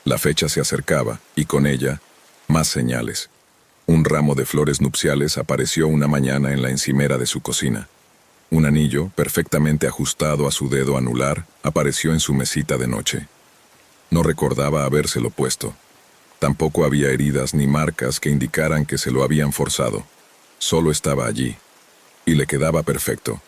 La fecha se acercaba, y con ella, más señales. Un ramo de flores nupciales apareció una mañana en la encimera de su cocina. Un anillo, perfectamente ajustado a su dedo anular, apareció en su mesita de noche. No recordaba habérselo puesto. Tampoco había heridas ni marcas que indicaran que se lo habían forzado. Solo estaba allí. Y le quedaba perfecto.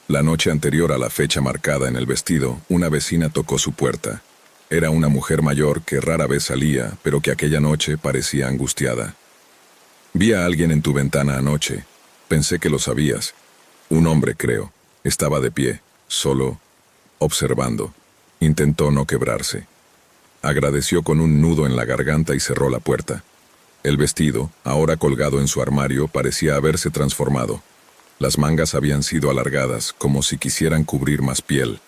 La noche anterior a la fecha marcada en el vestido, una vecina tocó su puerta. Era una mujer mayor que rara vez salía, pero que aquella noche parecía angustiada. Vi a alguien en tu ventana anoche. Pensé que lo sabías. Un hombre, creo. Estaba de pie, solo, observando. Intentó no quebrarse. Agradeció con un nudo en la garganta y cerró la puerta. El vestido, ahora colgado en su armario, parecía haberse transformado. Las mangas habían sido alargadas, como si quisieran cubrir más piel.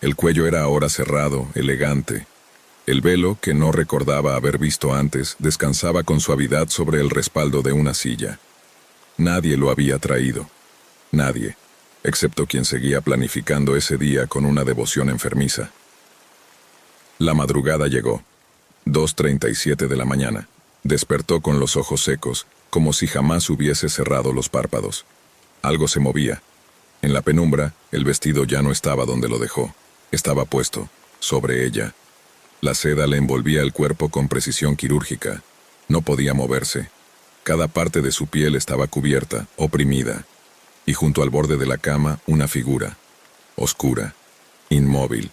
El cuello era ahora cerrado, elegante. El velo, que no recordaba haber visto antes, descansaba con suavidad sobre el respaldo de una silla. Nadie lo había traído. Nadie, excepto quien seguía planificando ese día con una devoción enfermiza. La madrugada llegó. 2:37 de la mañana. Despertó con los ojos secos, como si jamás hubiese cerrado los párpados. Algo se movía. En la penumbra, el vestido ya no estaba donde lo dejó. Estaba puesto, sobre ella. La seda le envolvía el cuerpo con precisión quirúrgica. No podía moverse. Cada parte de su piel estaba cubierta, oprimida. Y junto al borde de la cama, una figura. Oscura. Inmóvil.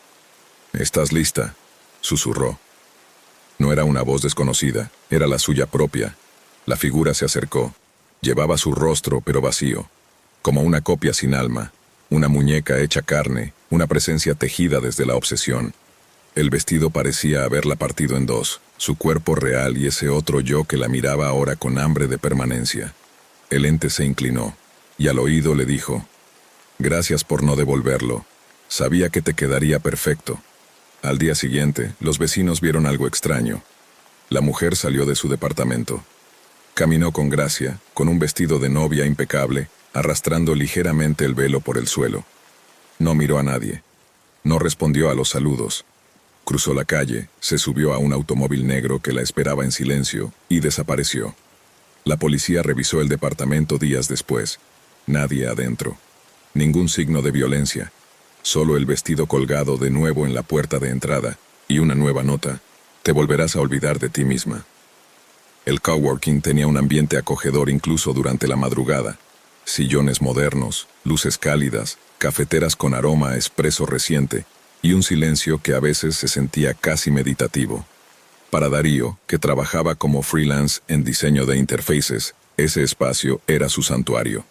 «¿Estás lista?», susurró. No era una voz desconocida, era la suya propia. La figura se acercó. Llevaba su rostro, pero vacío. Como una copia sin alma. Una muñeca hecha carne, una presencia tejida desde la obsesión. El vestido parecía haberla partido en dos, su cuerpo real y ese otro yo que la miraba ahora con hambre de permanencia. El ente se inclinó, y al oído le dijo: «Gracias por no devolverlo. Sabía que te quedaría perfecto». Al día siguiente, los vecinos vieron algo extraño. La mujer salió de su departamento. Caminó con gracia, con un vestido de novia impecable, arrastrando ligeramente el velo por el suelo. No miró a nadie. No respondió a los saludos. Cruzó la calle, se subió a un automóvil negro que la esperaba en silencio y desapareció. La policía revisó el departamento días después. Nadie adentro. Ningún signo de violencia. Solo el vestido colgado de nuevo en la puerta de entrada y una nueva nota: «Te volverás a olvidar de ti misma». El coworking tenía un ambiente acogedor incluso durante la madrugada. sillones modernos, luces cálidas, cafeteras con aroma a espresso reciente y un silencio que a veces se sentía casi meditativo. Para Darío, que trabajaba como freelance en diseño de interfaces, ese espacio era su santuario.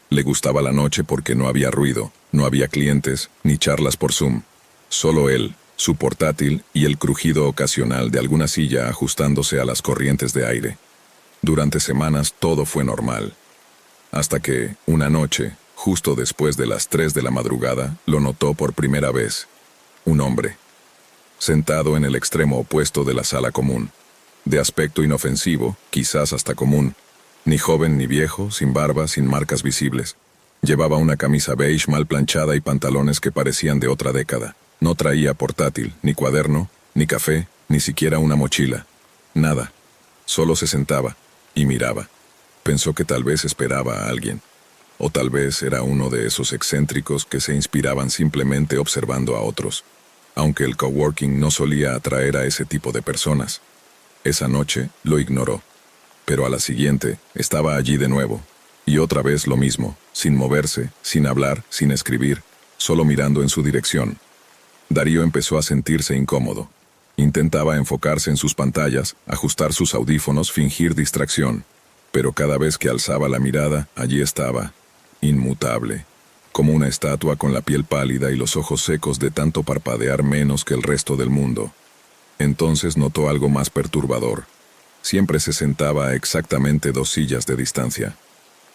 Le gustaba la noche porque no había ruido, no había clientes, ni charlas por Zoom. Solo él, su portátil y el crujido ocasional de alguna silla ajustándose a las corrientes de aire. Durante semanas todo fue normal. Hasta que, una noche, justo después de las 3 de la madrugada, lo notó por primera vez. Un hombre. Sentado en el extremo opuesto de la sala común. De aspecto inofensivo, quizás hasta común. Ni joven ni viejo, sin barba, sin marcas visibles. Llevaba una camisa beige mal planchada y pantalones que parecían de otra década. No traía portátil, ni cuaderno, ni café, ni siquiera una mochila. Nada. Solo se sentaba y miraba. Pensó que tal vez esperaba a alguien. O tal vez era uno de esos excéntricos que se inspiraban simplemente observando a otros. Aunque el coworking no solía atraer a ese tipo de personas. Esa noche lo ignoró. Pero a la siguiente estaba allí de nuevo. Y otra vez lo mismo, sin moverse, sin hablar, sin escribir, solo mirando en su dirección. Darío empezó a sentirse incómodo. Intentaba enfocarse en sus pantallas, ajustar sus audífonos, fingir distracción. Pero cada vez que alzaba la mirada, allí estaba, inmutable, como una estatua con la piel pálida y los ojos secos de tanto parpadear menos que el resto del mundo. Entonces notó algo más perturbador. Siempre se sentaba a exactamente 2 sillas de distancia.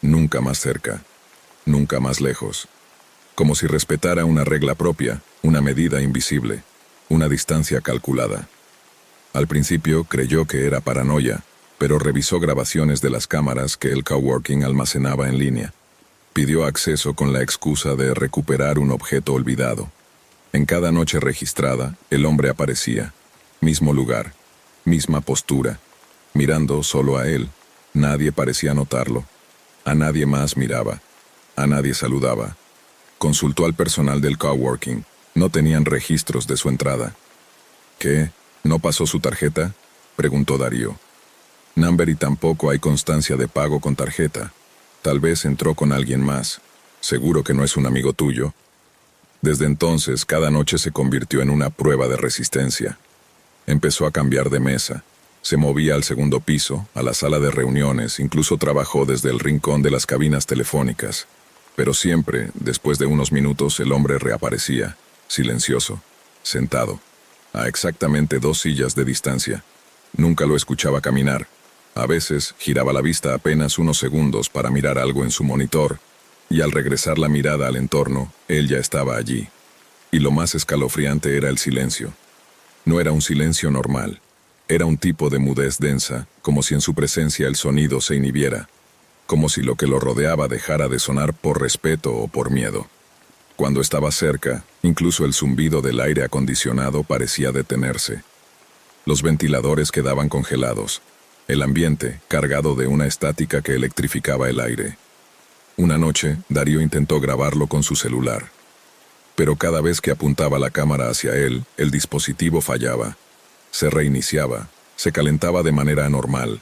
Nunca más cerca, nunca más lejos. Como si respetara una regla propia, una medida invisible, una distancia calculada. Al principio creyó que era paranoia, pero revisó grabaciones de las cámaras que el coworking almacenaba en línea. Pidió acceso con la excusa de recuperar un objeto olvidado. En cada noche registrada, el hombre aparecía. Mismo lugar, misma postura, mirando solo a él. Nadie parecía notarlo. A nadie más miraba. A nadie saludaba. Consultó al personal del coworking. No tenían registros de su entrada. ¿Qué? ¿No pasó su tarjeta?, preguntó Darío. Number y tampoco hay constancia de pago con tarjeta. Tal vez entró con alguien más. Seguro que no es un amigo tuyo. Desde entonces, cada noche se convirtió en una prueba de resistencia. Empezó a cambiar de mesa. Se movía al segundo piso, a la sala de reuniones, incluso trabajó desde el rincón de las cabinas telefónicas. Pero siempre, después de unos minutos, el hombre reaparecía, silencioso, sentado, a exactamente 2 sillas de distancia. Nunca lo escuchaba caminar. A veces giraba la vista apenas unos segundos para mirar algo en su monitor, y al regresar la mirada al entorno, él ya estaba allí. Y lo más escalofriante era el silencio. No era un silencio normal. Era un tipo de mudez densa, como si en su presencia el sonido se inhibiera, como si lo que lo rodeaba dejara de sonar por respeto o por miedo. Cuando estaba cerca, incluso el zumbido del aire acondicionado parecía detenerse. Los ventiladores quedaban congelados, el ambiente cargado de una estática que electrificaba el aire. Una noche, Darío intentó grabarlo con su celular. Pero cada vez que apuntaba la cámara hacia él, el dispositivo fallaba. Se reiniciaba, se calentaba de manera anormal,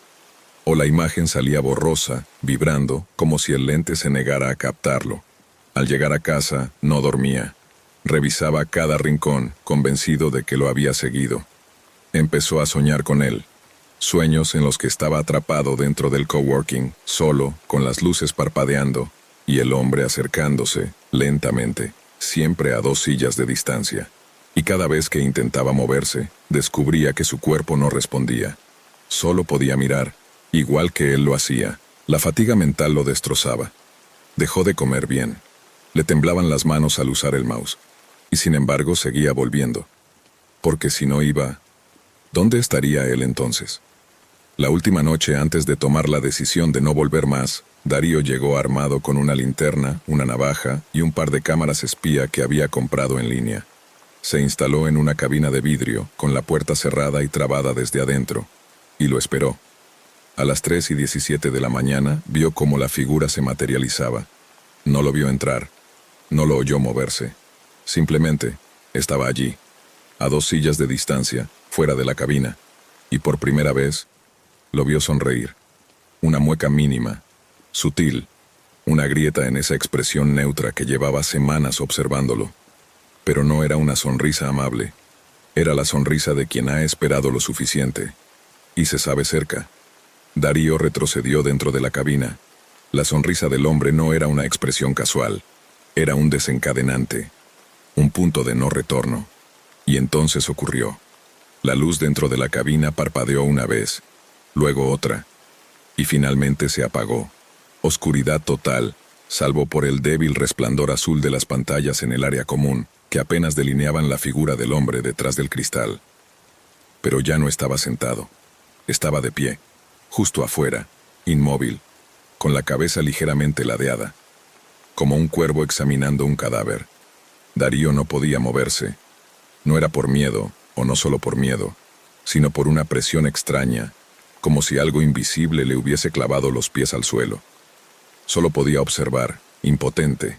o la imagen salía borrosa, vibrando, como si el lente se negara a captarlo. Al llegar a casa, no dormía. Revisaba cada rincón, convencido de que lo había seguido. Empezó a soñar con él. Sueños en los que estaba atrapado dentro del coworking, solo, con las luces parpadeando, y el hombre acercándose, lentamente, siempre a 2 sillas de distancia. Y cada vez que intentaba moverse, descubría que su cuerpo no respondía. Solo podía mirar, igual que él lo hacía. La fatiga mental lo destrozaba. Dejó de comer bien. Le temblaban las manos al usar el mouse. Y sin embargo seguía volviendo. Porque si no iba, ¿dónde estaría él entonces? La última noche antes de tomar la decisión de no volver más, Darío llegó armado con una linterna, una navaja y un par de cámaras espía que había comprado en línea. Se instaló en una cabina de vidrio, con la puerta cerrada y trabada desde adentro, y lo esperó. A las 3:17 de la mañana, vio cómo la figura se materializaba. No lo vio entrar, no lo oyó moverse. Simplemente, estaba allí, a 2 sillas de distancia, fuera de la cabina, y por primera vez, lo vio sonreír. Una mueca mínima, sutil, Una grieta en esa expresión neutra que llevaba semanas observándolo. Pero no era una sonrisa amable. Era la sonrisa de quien ha esperado lo suficiente. Y se sabe cerca. Darío retrocedió dentro de la cabina. La sonrisa del hombre no era una expresión casual. Era un desencadenante. Un punto de no retorno. Y entonces ocurrió. La luz dentro de la cabina parpadeó una vez, luego otra, y finalmente se apagó. Oscuridad total, salvo por el débil resplandor azul de las pantallas en el área común, que apenas delineaban la figura del hombre detrás del cristal. Pero ya no estaba sentado. Estaba de pie, justo afuera, inmóvil, con la cabeza ligeramente ladeada, como un cuervo examinando un cadáver. Darío no podía moverse. No era por miedo, o no solo por miedo, sino por una presión extraña, como si algo invisible le hubiese clavado los pies al suelo. Solo podía observar, impotente.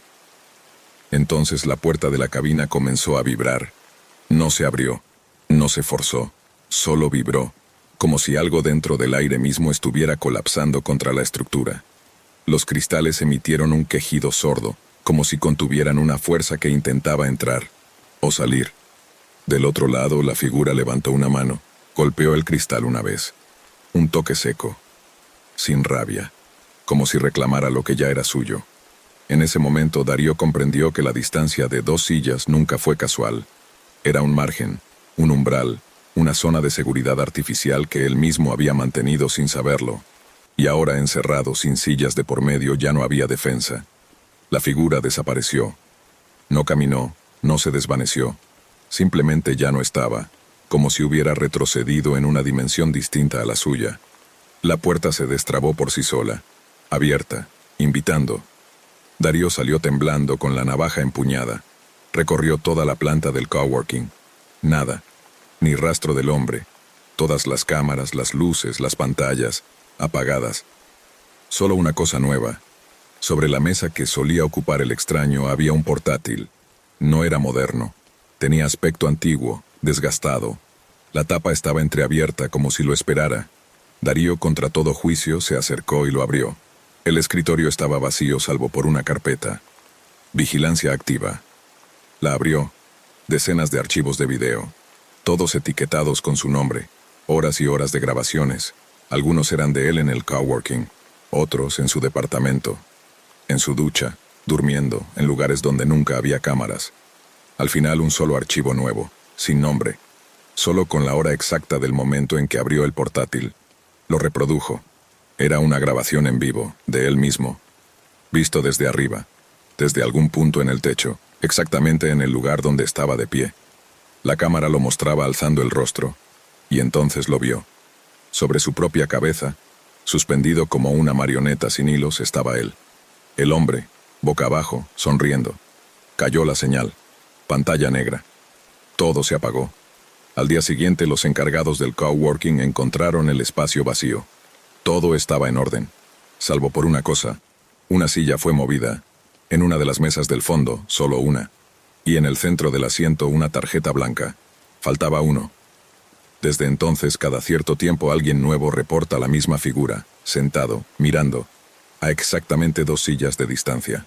Entonces la puerta de la cabina comenzó a vibrar. No se abrió, no se forzó, solo vibró, como si algo dentro del aire mismo estuviera colapsando contra la estructura. Los cristales emitieron un quejido sordo, como si contuvieran una fuerza que intentaba entrar, o salir. Del otro lado, la figura levantó una mano, golpeó el cristal una vez. Un toque seco, sin rabia, como si reclamara lo que ya era suyo. En ese momento, Darío comprendió que la distancia de 2 sillas nunca fue casual. Era un margen, un umbral, una zona de seguridad artificial que él mismo había mantenido sin saberlo. Y ahora, encerrado, sin sillas de por medio, ya no había defensa. La figura desapareció. No caminó, no se desvaneció. Simplemente ya no estaba, como si hubiera retrocedido en una dimensión distinta a la suya. La puerta se destrabó por sí sola, abierta, invitando. Darío salió temblando con la navaja empuñada. Recorrió toda la planta del coworking. Nada, ni rastro del hombre. Todas las cámaras, las luces, las pantallas, apagadas. Solo una cosa nueva. Sobre la mesa que solía ocupar el extraño había un portátil. No era moderno. Tenía aspecto antiguo, desgastado. La tapa estaba entreabierta como si lo esperara. Darío, contra todo juicio, se acercó y lo abrió. El escritorio estaba vacío salvo por una carpeta. Vigilancia activa. La abrió. Decenas de archivos de video. Todos etiquetados con su nombre. Horas y horas de grabaciones. Algunos eran de él en el coworking. Otros en su departamento. En su ducha, durmiendo, en lugares donde nunca había cámaras. Al final un solo archivo nuevo, sin nombre, solo con la hora exacta del momento en que abrió el portátil. Lo reprodujo. Era una grabación en vivo, de él mismo, visto desde arriba, desde algún punto en el techo, exactamente en el lugar donde estaba de pie. La cámara lo mostraba alzando el rostro, y entonces lo vio. Sobre su propia cabeza, suspendido como una marioneta sin hilos, estaba él. El hombre, boca abajo, sonriendo. Cayó la señal. Pantalla negra. Todo se apagó. Al día siguiente, los encargados del coworking encontraron el espacio vacío. Todo estaba en orden, salvo por una cosa. Una silla fue movida. En una de las mesas del fondo, solo una. Y en el centro del asiento una tarjeta blanca. Faltaba uno. Desde entonces, cada cierto tiempo alguien nuevo reporta la misma figura, sentado, mirando, a exactamente 2 sillas de distancia.